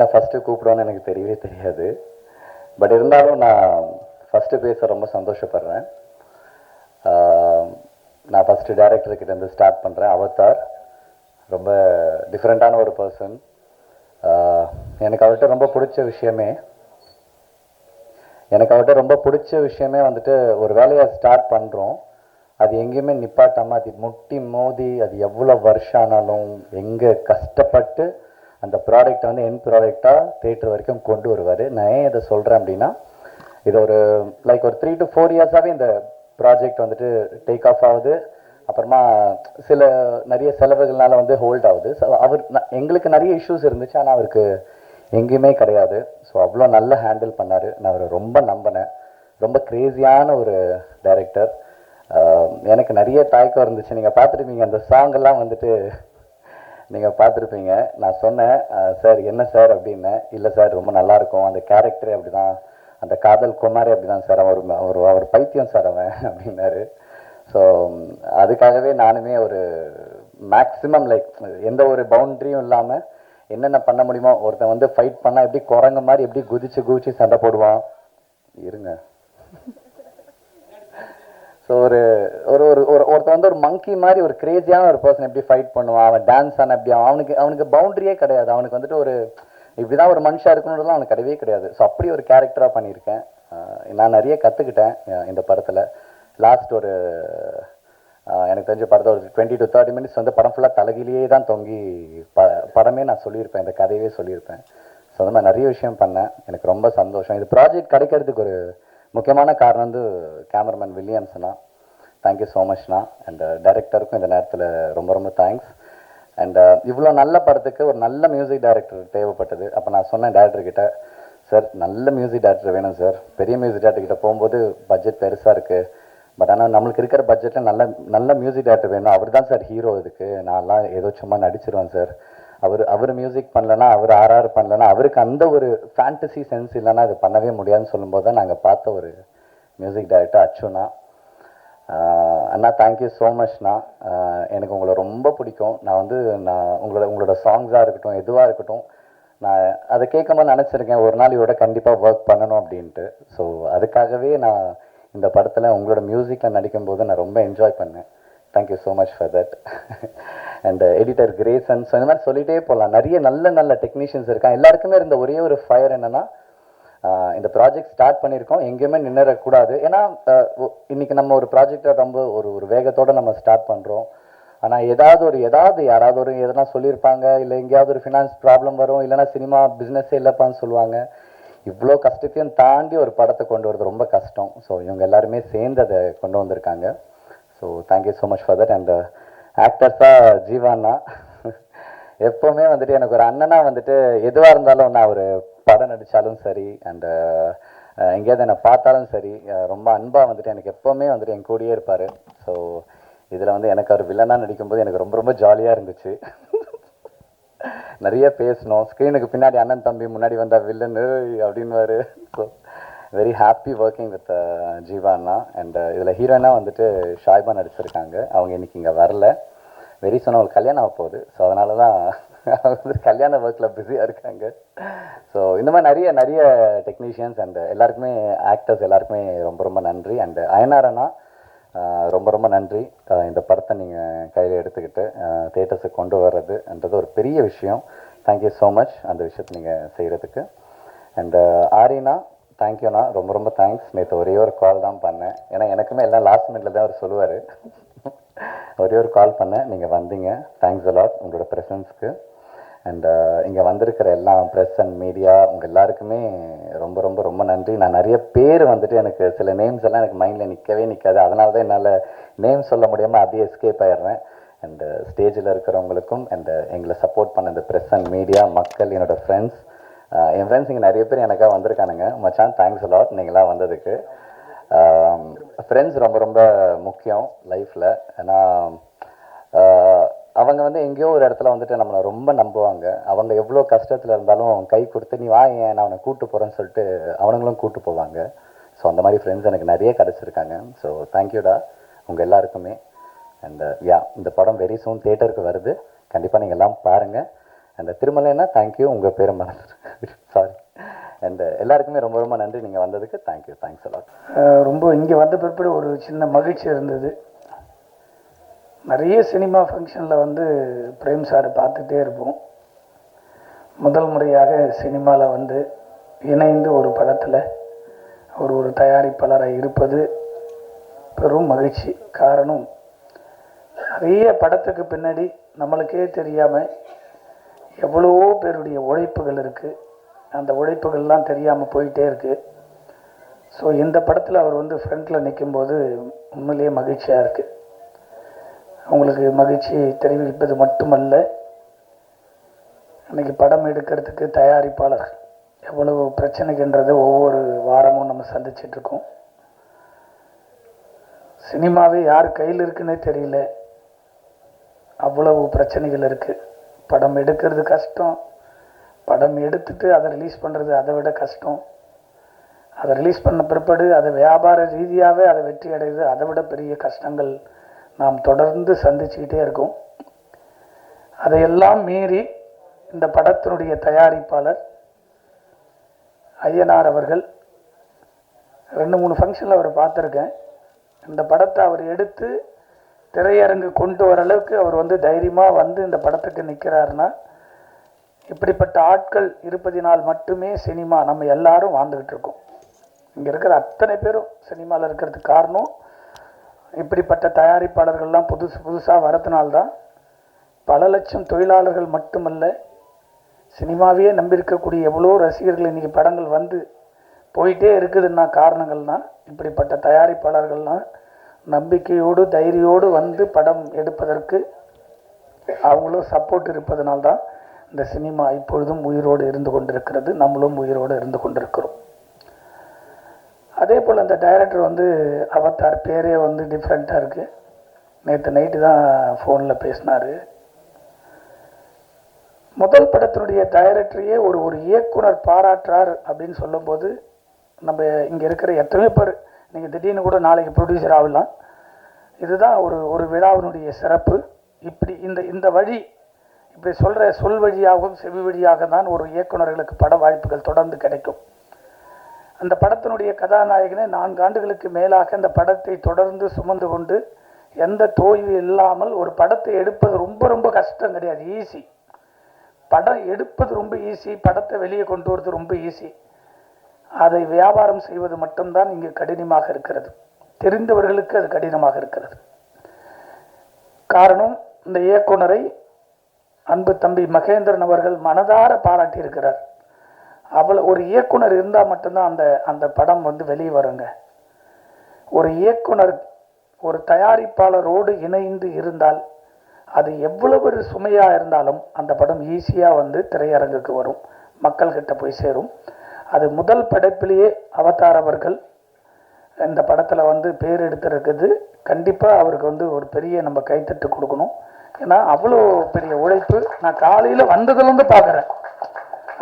என்ன ஃபஸ்ட்டு கூப்பிடுவோன்னு எனக்கு தெரியவே தெரியாது. பட் இருந்தாலும் நான் ஃபஸ்ட்டு பேச ரொம்ப சந்தோஷப்படுறேன். நான் ஃபஸ்ட்டு டைரக்டர்கிட்டேருந்து ஸ்டார்ட் பண்ணுறேன். அவதார் ரொம்ப டிஃப்ரெண்ட்டான ஒரு பர்சன். எனக்கு அவர்கிட்ட ரொம்ப பிடிச்ச விஷயமே வந்துட்டு ஒரு வேலையை ஸ்டார்ட் பண்ணுறோம், அது எங்கேயுமே நிப்பாட்டாமல் அது முட்டி மோதி அது எவ்வளோ வருஷம் ஆனாலும் எங்கே கஷ்டப்பட்டு அந்த ப்ராடக்டை வந்து என் ப்ராடக்டாக தேட்டர் வரைக்கும் கொண்டு வருவார். நான் ஏன் இதை சொல்கிறேன் அப்படின்னா, இது ஒரு ஒரு 3 to 4 இயர்ஸாகவே இந்த ப்ராஜெக்ட் வந்துட்டு டேக் ஆஃப் ஆகுது. அப்புறமா நிறைய செலவுகள்னால வந்து ஹோல்ட் ஆகுது. ஸோ எங்களுக்கு நிறைய இஷ்யூஸ் இருந்துச்சு, ஆனால் அவருக்கு எங்கேயுமே கிடையாது. ஸோ அவ்வளோ நல்லா ஹேண்டில் பண்ணார். நான் அவரை ரொம்ப நம்பினேன். ரொம்ப க்ரேஸியான ஒரு டைரக்டர். எனக்கு நிறைய தயக்கம் இருந்துச்சு. நீங்கள் பார்த்துருப்பீங்க அந்த சாங்கெல்லாம் வந்துட்டு நீங்கள் பார்த்துருப்பீங்க. நான் சொன்னேன், சார் என்ன சார் அப்படின்னேன். இல்லை சார் ரொம்ப நல்லாயிருக்கும், அந்த கேரக்டரே அப்படி தான், அந்த காதல் குமாரே அப்படி தான் சார், அவர் பைத்தியம் சார் அவன் அப்படின்னாரு. ஸோ அதுக்காகவே நானுமே ஒரு மேக்ஸிமம் எந்த ஒரு பவுண்ட்ரியும் இல்லாமல் என்னென்ன பண்ண முடியுமோ, ஒருத்தன் வந்து ஃபைட் பண்ணால் எப்படி குரங்கு மாதிரி எப்படி குதிச்சு சண்டை போடுவான், இருங்க. ஸோ ஒருத்தன் வந்து ஒரு மங்கி மாதிரி ஒரு கிரேசியான ஒரு பர்சன் எப்படி ஃபைட் பண்ணுவான், அவன் டான்ஸ் ஆனால் எப்படி அவனுக்கு பவுண்டரியே கிடையாது. அவனுக்கு வந்துட்டு ஒரு இப்படிதான் ஒரு மனுஷா இருக்கணுன்றதுலாம் அவனுக்கு கிடையவே கிடையாது. ஸோ அப்படி ஒரு கேரக்டராக பண்ணியிருக்கேன். நான் நிறைய கற்றுக்கிட்டேன் இந்த படத்தில். லாஸ்ட் எனக்கு தெரிஞ்ச படத்தை ஒரு 20 to 30 minutes வந்து படம் ஃபுல்லாக தலைகிலேயே தான் தொங்கி படமே நான் சொல்லியிருப்பேன், இந்த கதையவே சொல்லியிருப்பேன். ஸோ அந்த மாதிரி நிறைய விஷயம் பண்ணேன். எனக்கு ரொம்ப சந்தோஷம். இது ப்ராஜெக்ட் கிடைக்கிறதுக்கு ஒரு முக்கியமான காரணம் வந்து கேமராமேன் வில்லியம்ஸ்னா. தேங்க்யூ ஸோ மச்ண்ணா. அண்ட் டைரக்டருக்கும் இந்த நேரத்தில் ரொம்ப ரொம்ப தேங்க்ஸ். அண்ட் இவ்வளோ நல்ல படத்துக்கு ஒரு நல்ல மியூசிக் டைரக்டர் தேவைப்பட்டது. அப்போ நான் சொன்னேன் டைரக்டர்கிட்ட, சார் நல்ல மியூசிக் டைரக்டர் வேணும் சார். பெரிய மியூசிக் டைரக்டர்கிட்ட போகும்போது பட்ஜெட் பெருசாக இருக்குது, பட் ஆனால் நம்மளுக்கு இருக்கிற பட்ஜெட்டில் நல்ல மியூசிக் டைரக்டர் வேணும். அவர் தான் சார் ஹீரோ. இதுக்கு நான்லாம் ஏதோ சும்மா நடிச்சிருவேன் சார். அவர் மியூசிக் பண்ணலன்னா, அவர் RR பண்ணலன்னா, அவருக்கு அந்த ஒரு ஃபேண்டசி சென்ஸ் இல்லைன்னா அது பண்ணவே முடியாதுன்னு சொல்லும்போது தான் நாங்கள் பார்த்த ஒரு மியூசிக் டைரக்டர் அச்சுண்ணா. அண்ணா தேங்க்யூ ஸோ மச்ண்ணா. எனக்கு உங்களை ரொம்ப பிடிக்கும். நான் உங்களோட சாங்ஸாக இருக்கட்டும், எதுவாக இருக்கட்டும், நான் அதை கேட்கும்போது நினச்சிருக்கேன் ஒரு நாள் இவரோட கண்டிப்பாக ஒர்க் பண்ணணும் அப்படின்ட்டு. ஸோ அதுக்காகவே நான் இந்த படத்தில் உங்களோட மியூசிக்கில் நடிக்கும்போது நான் ரொம்ப என்ஜாய் பண்ணேன். Thank you so much for that. And editor Grayson. So இந்த மாதிரி சொல்லிகிட்டே போகலாம். நிறைய நல்ல டெக்னீஷியன்ஸ் இருக்காங்க. எல்லாருக்குமே இருந்த ஒரே ஒரு ஃபயர் என்னென்னா, இந்த ப்ராஜெக்ட் ஸ்டார்ட் பண்ணியிருக்கோம், எங்கேயுமே நின்றுடக்கூடாது. ஏன்னா இன்றைக்கி நம்ம ஒரு ப்ராஜெக்டை ரொம்ப ஒரு வேகத்தோடு நம்ம ஸ்டார்ட் பண்ணுறோம். ஆனால் யாராவது எதனா சொல்லியிருப்பாங்க, இல்லை எங்கேயாவது ஒரு ஃபினான்ஸ் ப்ராப்ளம் வரும், இல்லைனா சினிமா பிஸ்னஸே இல்லைப்பான்னு சொல்லுவாங்க. இவ்வளோ கஷ்டத்தையும் தாண்டி ஒரு படத்தை கொண்டு வரது ரொம்ப கஷ்டம். ஸோ இவங்க எல்லாருமே சேர்ந்து அதை கொண்டு வந்திருக்காங்க. So thank you so much for that. And ஆக்டர்ஸாக ஜீவாண்ணா எப்போவுமே வந்துட்டு எனக்கு ஒரு அண்ணனாக வந்துட்டு எதுவாக இருந்தாலும், நான் ஒரு படம் நடித்தாலும் சரி, அண்ட் எங்கேயாவது என்னை பார்த்தாலும் சரி, ரொம்ப அன்பாக வந்துட்டு எனக்கு எப்போவுமே வந்துட்டு என் கூடயே இருப்பார். ஸோ இதில் வந்து எனக்கு அவர் வில்லனாக நடிக்கும்போது எனக்கு ரொம்ப ரொம்ப ஜாலியாக இருந்துச்சு. நிறைய பேசணும். ஸ்க்ரீனுக்கு பின்னாடி அண்ணன் தம்பி, முன்னாடி வந்தால் வில்லன் அப்படின்வாரு. So very happy working with Jiiva அண்ணா. அண்ட் இதில் ஹீரோயினாக வந்துட்டு ஷாய்பா நடிச்சிருக்காங்க. அவங்க இன்றைக்கி இங்கே வரல. வெரி சொன்ன ஒரு கல்யாணம் ஆக போகுது. ஸோ அதனால தான் வந்து கல்யாண ஒர்க்கில் பிஸியாக இருக்காங்க. ஸோ இந்த மாதிரி நிறைய டெக்னீஷியன்ஸ் அண்ட் எல்லாருக்குமே, ஆக்டர்ஸ் எல்லாருக்குமே ரொம்ப ரொம்ப நன்றி. அண்ட் அயனார் அண்ணா ரொம்ப ரொம்ப நன்றி. இந்த படத்தை நீங்கள் கையில் எடுத்துக்கிட்டு தேட்டர்ஸுக்கு கொண்டு வர்றதுன்றது ஒரு பெரிய விஷயம். தேங்க்யூ ஸோ மச் அந்த விஷயத்தை நீங்கள் செய்கிறதுக்கு. அண்டு ஆரினா தேங்க்யூண்ணா, ரொம்ப ரொம்ப தேங்க்ஸ். நேற்று ஒரே ஒரு கால் தான் பண்ணேன். ஏன்னா எனக்குமே எல்லாம் லாஸ்ட் மினிட்ல தான் அவர் சொல்லுவார். ஒரே ஒரு கால் பண்ணேன், நீங்கள் வந்தீங்க. தேங்க்ஸ் அலாட் உங்களோட ப்ரெசன்ஸ்க்கு. அண்ட் இங்கே வந்திருக்கிற எல்லா ப்ரெஸ் அண்ட் மீடியா உங்கள் எல்லாருக்குமே ரொம்ப ரொம்ப ரொம்ப நன்றி. நான் நிறைய பேர் வந்துட்டு எனக்கு சில நேம்ஸ் எல்லாம் எனக்கு மைண்டில் நிற்காது. அதனால தான் என்னால் நேம் சொல்ல முடியாமல் அப்படியே எஸ்கேப் ஆயிடுறேன். அண்டு ஸ்டேஜில் இருக்கிறவங்களுக்கும் அண்ட் எங்களை சப்போர்ட் பண்ண இந்த ப்ரெஸ் அண்ட் மீடியா மக்கள், என்னோடய ஃப்ரெண்ட்ஸ், என் ஃப்ரெண்ட்ஸ் இங்கே நிறைய பேர் எனக்காக வந்திருக்கானுங்க. மச்சான் தேங்க்ஸ் அலாட் நீங்களாம் வந்ததுக்கு. ஃப்ரெண்ட்ஸ் ரொம்ப ரொம்ப முக்கியம் லைஃப்பில். ஏன்னா அவங்க வந்து எங்கேயோ ஒரு இடத்துல வந்துட்டு நம்மளை ரொம்ப நம்புவாங்க. அவங்க எவ்வளோ கஷ்டத்தில் இருந்தாலும் கை கொடுத்து நீ வா, ஏன் நான் அவனை கூப்பிட்டு போகிறேன்னு சொல்லிட்டு அவனுங்களும் கூப்பிட்டு போவாங்க. ஸோ அந்த மாதிரி ஃப்ரெண்ட்ஸ் எனக்கு நிறைய கிடச்சிருக்காங்க. ஸோ தேங்க்யூடா உங்கள் எல்லாருக்குமே. அண்ட் இந்த படம் வெரி சூன் தேட்டருக்கு வருது. கண்டிப்பாக நீங்கள் எல்லாம் பாருங்கள். அண்ட் திருமலைன்னா தேங்க்யூ, உங்கள் பேரை மறந்துடுறேன். அண்ட் எல்லாருக்குமே ரொம்ப ரொம்ப நன்றி நீங்கள் வந்ததுக்கு. தேங்க்யூ, தேங்க்ஸ் எல்லாம். ரொம்ப இங்கே வந்த பிற்பாடு ஒரு சின்ன மகிழ்ச்சி இருந்தது. நிறைய சினிமா ஃபங்க்ஷனில் வந்து பிரேம் சாரை பார்த்துட்டே இருப்போம். முதல் முறையாக சினிமாவில் வந்து இணைந்து ஒரு படத்தில் ஒரு தயாரிப்பாளராக இருப்பது பெரும் மகிழ்ச்சி. காரணம், நிறைய படத்துக்கு பின்னாடி நம்மளுக்கே தெரியாமல் எவ்வளவோ பேருடைய உழைப்புகள் இருக்குது. அந்த உழைப்புகள்லாம் தெரியாமல் போயிட்டே இருக்குது. ஸோ இந்த படத்தில் அவர் வந்து ஃப்ரண்ட்டில் நிற்கும்போது உண்மையிலேயே மகிழ்ச்சியாக இருக்குது. அவங்களுக்கு மகிழ்ச்சி தெரிவிப்பது மட்டுமல்ல, இன்றைக்கி படம் எடுக்கிறதுக்கு தயாரிப்பாளர் எவ்வளவு பிரச்சனைகின்றதை ஒவ்வொரு வாரமும் நம்ம சந்திச்சிட்ருக்கோம். சினிமாவே யார் கையில் இருக்குன்னே தெரியல, அவ்வளவு பிரச்சனைகள் இருக்குது. படம் எடுக்கிறது கஷ்டம், படம் எடுத்துட்டு அதை ரிலீஸ் பண்ணுறது அதை விட கஷ்டம், அதை ரிலீஸ் பண்ண பிற்பாடு அதை வியாபார ரீதியாகவே அதை வெற்றி அடைகிறது அதை விட பெரிய கஷ்டங்கள் நாம் தொடர்ந்து சந்திச்சுக்கிட்டே இருக்கோம். அதையெல்லாம் மீறி இந்த படத்தினுடைய தயாரிப்பாளர் ஐயனார் அவர்கள் 2-3 ஃபங்க்ஷனில் அவர் பார்த்துருக்கேன். இந்த படத்தை அவர் எடுத்து திரையரங்கு கொண்டு வர அளவுக்கு அவர் வந்து தைரியமாக வந்து இந்த படத்துக்கு நிற்கிறாருன்னா, இப்படிப்பட்ட ஆட்கள் இருப்பதினால் மட்டுமே சினிமா நம்ம எல்லாரும் வாழ்ந்துக்கிட்டு இருக்கோம். இங்கே இருக்கிற அத்தனை பேரும் சினிமாவில் இருக்கிறதுக்கு காரணம் இப்படிப்பட்ட தயாரிப்பாளர்கள்லாம் புதுசாக வரதுனால்தான். பல லட்சம் தொழிலாளர்கள் மட்டுமல்ல, சினிமாவையே நம்பியிருக்கக்கூடிய எவ்வளோ ரசிகர்கள் இன்றைக்கி படங்கள் வந்து போயிட்டே இருக்குதுன்னா காரணங்கள்னால் இப்படிப்பட்ட தயாரிப்பாளர்கள்லாம் நம்பிக்கையோடு தைரியோடு வந்து படம் எடுப்பதற்கு அவங்களும் சப்போர்ட் இருப்பதனால்தான் இந்த சினிமா இப்பொழுதும் உயிரோடு இருந்து கொண்டிருக்கிறது, நம்மளும் உயிரோடு இருந்து கொண்டிருக்கிறோம். அதே போல் இந்த டைரக்டர் வந்து அவதார் பேரே வந்து டிஃப்ரெண்ட்டாக இருக்குது. நேற்று நைட்டு தான் ஃபோனில் பேசினார். முதல் படத்தினுடைய டைரக்டரையே ஒரு இயக்குனர் பாராட்டுறார் அப்படின்னு சொல்லும்போது, நம்ம இங்கே இருக்கிற எத்தனையோ பேர் நீங்கள் திடீர்னு கூட நாளைக்கு ப்ரொடியூசர் ஆகலாம். இதுதான் ஒரு விழாவினுடைய சிறப்பு. இப்படி இந்த வழி இப்படி சொல்கிற சொல் வழியாகவும் செவி வழியாக தான் ஒரு இயக்குநர்களுக்கு பட வாய்ப்புகள் தொடர்ந்து கிடைக்கும். அந்த படத்தினுடைய கதாநாயகனை 4 ஆண்டுகளுக்கு மேலாக அந்த படத்தை தொடர்ந்து சுமந்து கொண்டு எந்த தோய்வு இல்லாமல் ஒரு படத்தை எடுப்பது ரொம்ப ரொம்ப கஷ்டம் கிடையாது, ஈஸி. படம் எடுப்பது ரொம்ப ஈஸி, படத்தை வெளியே கொண்டு வரது ரொம்ப ஈஸி. அதை வியாபாரம் செய்வது மட்டும்தான் இங்கு கடினமாக இருக்கிறது. தெரிந்தவர்களுக்கு அது கடினமாக இருக்கிறது. காரணம், இந்த இயக்குனரை அன்பு தம்பி மகேந்திரன் அவர்கள் மனதார பாராட்டியிருக்கிறார். அவ்வளோ ஒரு இயக்குனர் இருந்தால் மட்டும்தான் அந்த படம் வந்து வெளியே வருங்க. ஒரு இயக்குனர் ஒரு தயாரிப்பாளரோடு இணைந்து இருந்தால் அது எவ்வளவு ஒரு சுமையாக இருந்தாலும் அந்த படம் ஈஸியாக வந்து திரையரங்குக்கு வரும், மக்கள்கிட்ட போய் சேரும். அது முதல் படைப்பிலேயே அவதார் அவர்கள் இந்த படத்தில் வந்து பேர் எடுத்திருக்குது. கண்டிப்பாக அவருக்கு வந்து ஒரு பெரிய நம்ம கைத்தட்டு கொடுக்கணும். ஏன்னா அவ்வளோ பெரிய உழைப்பு. நான் காலையில் வந்ததுலேருந்து பார்க்குறேன்.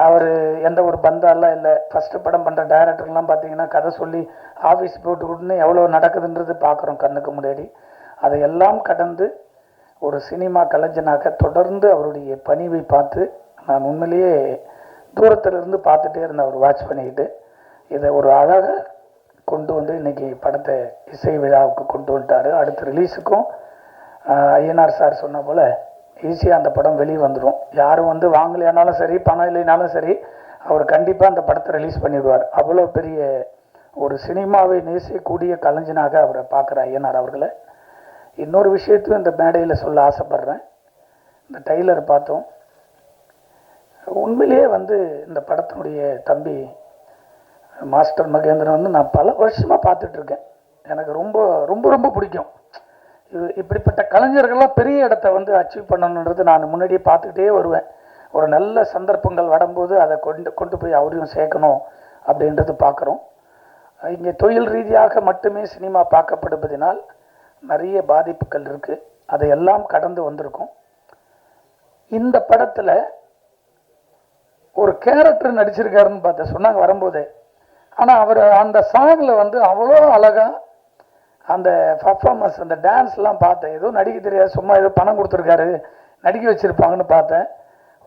அவர் எந்த ஒரு பந்தாலாம் இல்லை. ஃபஸ்ட்டு படம் பண்ணுற டைரக்டர்லாம் பார்த்தீங்கன்னா கதை சொல்லி ஆஃபீஸ் போட்டுக்கிட்டுன்னு எவ்வளோ நடக்குதுன்றது பார்க்குறோம் கண்ணுக்கு முன்னாடி. அதையெல்லாம் கடந்து ஒரு சினிமா கலைஞனாக தொடர்ந்து அவருடைய பணிவை பார்த்து நான் உண்மையிலேயே தூரத்திலிருந்து பார்த்துட்டே இருந்தேன். அவர் வாட்ச் பண்ணிக்கிட்டு இதை ஒரு அழகாக கொண்டு வந்து இன்றைக்கி படத்தை இசை விழாவுக்கு கொண்டு வந்துட்டார். அடுத்த ரிலீஸுக்கும் ஐயனார் சார் சொன்ன போல் ஈஸியாக அந்த படம் வெளியே வந்துடும். யாரும் வந்து வாங்கலையானாலும் சரி, பணம் இல்லைனாலும் சரி, அவர் கண்டிப்பாக அந்த படத்தை ரிலீஸ் பண்ணிவிடுவார். அவ்வளோ பெரிய ஒரு சினிமாவை நேசிக்கக்கூடிய கலைஞனாக அவரை பார்க்குற ஐயனார் அவர்களை. இன்னொரு விஷயத்தையும் இந்த மேடையில் சொல்ல ஆசைப்பட்றேன். இந்த டைலர் பார்த்தோம். உண்மையிலேயே வந்து இந்த படத்தினுடைய தம்பி மாஸ்டர் மகேந்திரன் வந்து நான் பல வருஷமாக பார்த்துட்ருக்கேன். எனக்கு ரொம்ப ரொம்ப ரொம்ப பிடிக்கும். இப்படிப்பட்ட கலைஞர்கள்லாம் பெரிய இடத்த வந்து அச்சீவ் பண்ணணுன்றது நான் முன்னாடியே பார்த்துக்கிட்டே வருவேன். ஒரு நல்ல சந்தர்ப்பங்கள் வரும்போது அதை கொண்டு போய் அவரையும் சேர்க்கணும் அப்படின்றது பார்க்குறோம். இங்கே தொழில் ரீதியாக மட்டுமே சினிமா பார்க்கப்படுவதனால் நிறைய பாதிப்புகள் இருக்குது. அதையெல்லாம் கடந்து வந்திருக்கும். இந்த படத்தில் ஒரு கேரக்டர் நடிச்சிருக்காருன்னு பார்த்தேன் சொன்னாங்க வரும்போதே. ஆனால் அவர் அந்த சாங்கில் வந்து அவ்வளோ அழகாக அந்த பர்ஃபார்மன்ஸ், அந்த டான்ஸ்லாம் பார்த்தேன். ஏதோ நடிக்க தெரியாது, சும்மா ஏதோ பணம் கொடுத்துருக்காரு, நடிக்க வச்சுருப்பாங்கன்னு பார்த்தேன்.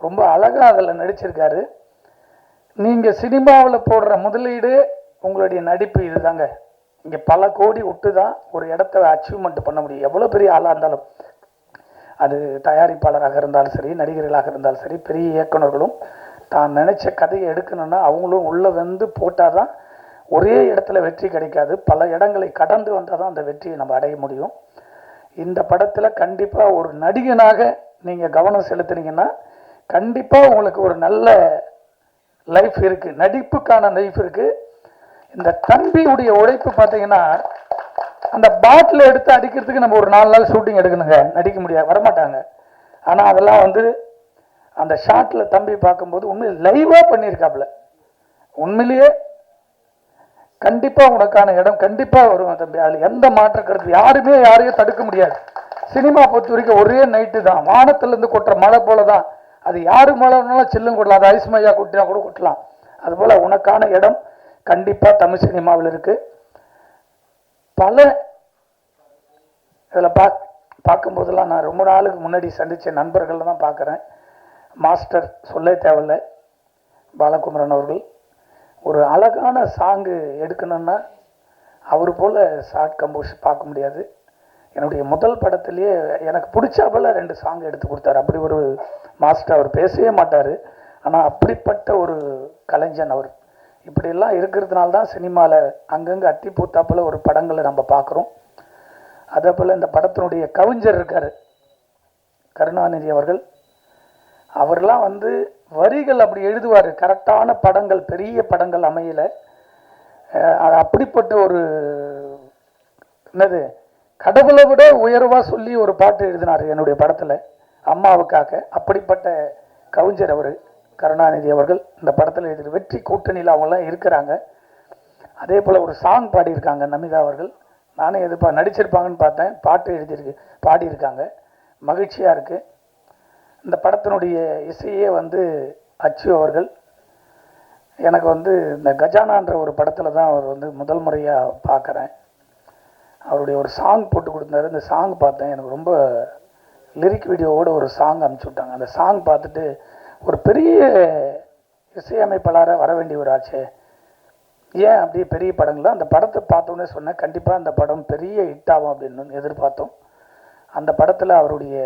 ரொம்ப அழகாக அதில் நடிச்சிருக்காரு. நீங்கள் சினிமாவில் போடுற முதலீடு உங்களுடைய நடிப்பு இதுதாங்க. இங்கே பல கோடி விட்டு தான் ஒரு இடத்த அச்சீவ்மெண்ட் பண்ண முடியும். எவ்வளோ பெரிய ஆளாக இருந்தாலும், அது தயாரிப்பாளராக இருந்தாலும் சரி, நடிகர்களாக இருந்தாலும் சரி, பெரிய இயக்குநர்களும் தான் நினச்ச கதையை எடுக்கணும்னா அவங்களும் உள்ளே வந்து போட்டால் தான் ஒரே இடத்துல வெற்றி கிடைக்காது. பல இடங்களை கடந்து வந்தால் தான் அந்த வெற்றியை நம்ம அடைய முடியும். இந்த படத்தில் கண்டிப்பாக ஒரு நடிகனாக நீங்கள் கவனம் செலுத்துனீங்கன்னா கண்டிப்பாக உங்களுக்கு ஒரு நல்ல லைஃப் இருக்குது, நடிப்புக்கான லைஃப் இருக்குது. இந்த தம்பியுடைய உழைப்பு பார்த்தீங்கன்னா, அந்த பாட்டில் எடுத்து அடிக்கிறதுக்கு நம்ம ஒரு 4 நாள் ஷூட்டிங் எடுக்கணுங்க, நடிக்க முடியாது, வரமாட்டாங்க. ஆனால் அதெல்லாம் வந்து அந்த ஷாட்டில் தம்பி பார்க்கும்போது உண்மையில் லைவாக பண்ணியிருக்காப்புல. உண்மையிலேயே கண்டிப்பாக உனக்கான இடம் கண்டிப்பாக வரும் தம்பி, அதில் எந்த மாற்ற கருத்து, யாருமே யாரையும் தடுக்க முடியாது. சினிமா பொறுத்த வரைக்கும் ஒரே நைட்டு தான், வானத்திலேருந்து கொட்டுற மழை போல தான். அது யாரு மழைனாலும் சில்லும் கொட்டலாம், அது ஐஸ்மையா கொட்டினா கூட கொட்டலாம். அதுபோல் உனக்கான இடம் கண்டிப்பாக தமிழ் சினிமாவில் இருக்குது. பல இதில் பார்க்கும்போதெல்லாம் நான் ரொம்ப நாளுக்கு முன்னாடி சந்தித்த நண்பர்கள் தான் பார்க்குறேன். மாஸ்டர் சொல்ல தேவையில்லை, பாலகுமரன் அவர்கள் ஒரு அழகான சாங்கு எடுக்கணும்னா அவர் போல் ஷார்ட் கம்போஸ் பார்க்க முடியாது. என்னுடைய முதல் படத்துலேயே எனக்கு பிடிச்சாப்பல 2 சாங் எடுத்து கொடுத்தாரு. அப்படி ஒரு மாஸ்டர், அவர் பேசவே மாட்டார், ஆனால் அப்படிப்பட்ட ஒரு கலைஞன் அவர். இப்படியெல்லாம் இருக்கிறதுனால தான் சினிமாவில் அங்கங்கே அத்தி பூத்தாப்பில் ஒரு படங்களை நம்ம பார்க்குறோம். அதே போல் இந்த படத்தினுடைய கவிஞர் இருக்கார் கருணாநிதி அவர்கள். அவர்லாம் வந்து வரிகள் அப்படி எழுதுவார், கரெக்டான படங்கள், பெரிய படங்கள் அமையலை. அப்படிப்பட்ட ஒரு என்னது கடவுளை விட உயர்வாக சொல்லி ஒரு பாட்டு எழுதினார் என்னுடைய படத்தில் அம்மாவுக்காக. அப்படிப்பட்ட கவிஞர் அவர் கருணாநிதி அவர்கள். இந்த படத்தில் எழுதி வெற்றி கூட்டணியில் அவங்களாம் இருக்கிறாங்க. அதே போல் ஒரு சாங் பாடியிருக்காங்க நமிதா அவர்கள். நானே நடிச்சிருப்பாங்கன்னு பார்த்தேன், பாட்டு எழுதியிருக்கு, பாடியிருக்காங்க. மகிழ்ச்சியாக இருக்குது. இந்த படத்தினுடைய இசையே வந்து அச்சு அவர்கள். எனக்கு வந்து இந்த கஜானான்ற ஒரு படத்தில் தான் அவர் வந்து முதல் முறையாக பார்க்குறேன். அவருடைய ஒரு சாங் போட்டு கொடுத்தாரு, இந்த சாங் பார்த்தேன், எனக்கு ரொம்ப லிரிக் வீடியோவோட ஒரு சாங் அனுப்பிச்சி விட்டாங்க. அந்த சாங் பார்த்துட்டு ஒரு பெரிய இசையமைப்பாளராக வர வேண்டிய ஒரு ஆச்சு, ஏன் அப்படி பெரிய படங்கள்லாம் அந்த படத்தை பார்த்தோன்னே சொன்னேன், கண்டிப்பாக அந்த படம் பெரிய ஹிட் ஆகும் அப்படின்னு எதிர்பார்த்தோம். அந்த படத்தில் அவருடைய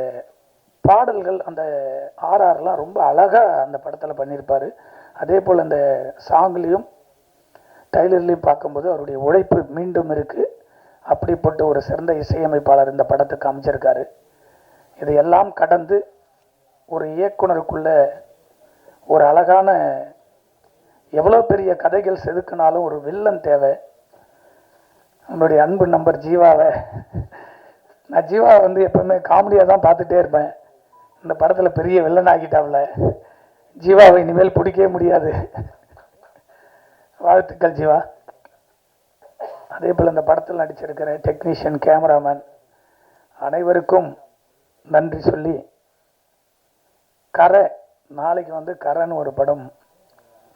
பாடல்கள், அந்த ஆர்ஆர்லாம் ரொம்ப அழகாக அந்த படத்தில் பண்ணியிருப்பார். அதே போல் அந்த சாங்லேயும் டைலர்லேயும் பார்க்கும்போது அவருடைய உழைப்பு மீண்டும் இருக்குது. அப்படிப்பட்ட ஒரு சிறந்த இசையமைப்பாளர் இந்த படத்துக்கு அமைச்சிருக்காரு. இதையெல்லாம் கடந்து ஒரு இயக்குனருக்குள்ள ஒரு அழகான, எவ்வளோ பெரிய கதைகள் செதுக்கினாலும் ஒரு வில்லன் தேவை. நம்மளுடைய அன்பு நம்பர் ஜீவாவை, நான் ஜீவா வந்து எப்பவுமே காமெடியாக தான் பார்த்துட்டே இருப்பேன். இந்த படத்தில் பெரிய வில்லன் ஆகிட்டாவில், ஜீவாவை இனிமேல் பிடிக்கவே முடியாது. வாழ்த்துக்கள் ஜீவா. அதே போல் இந்த படத்தில் நடிச்சிருக்கிற டெக்னீஷியன், கேமராமேன் அனைவருக்கும் நன்றி சொல்லி, கரை நாளைக்கு வந்து கரைன்னு ஒரு படம்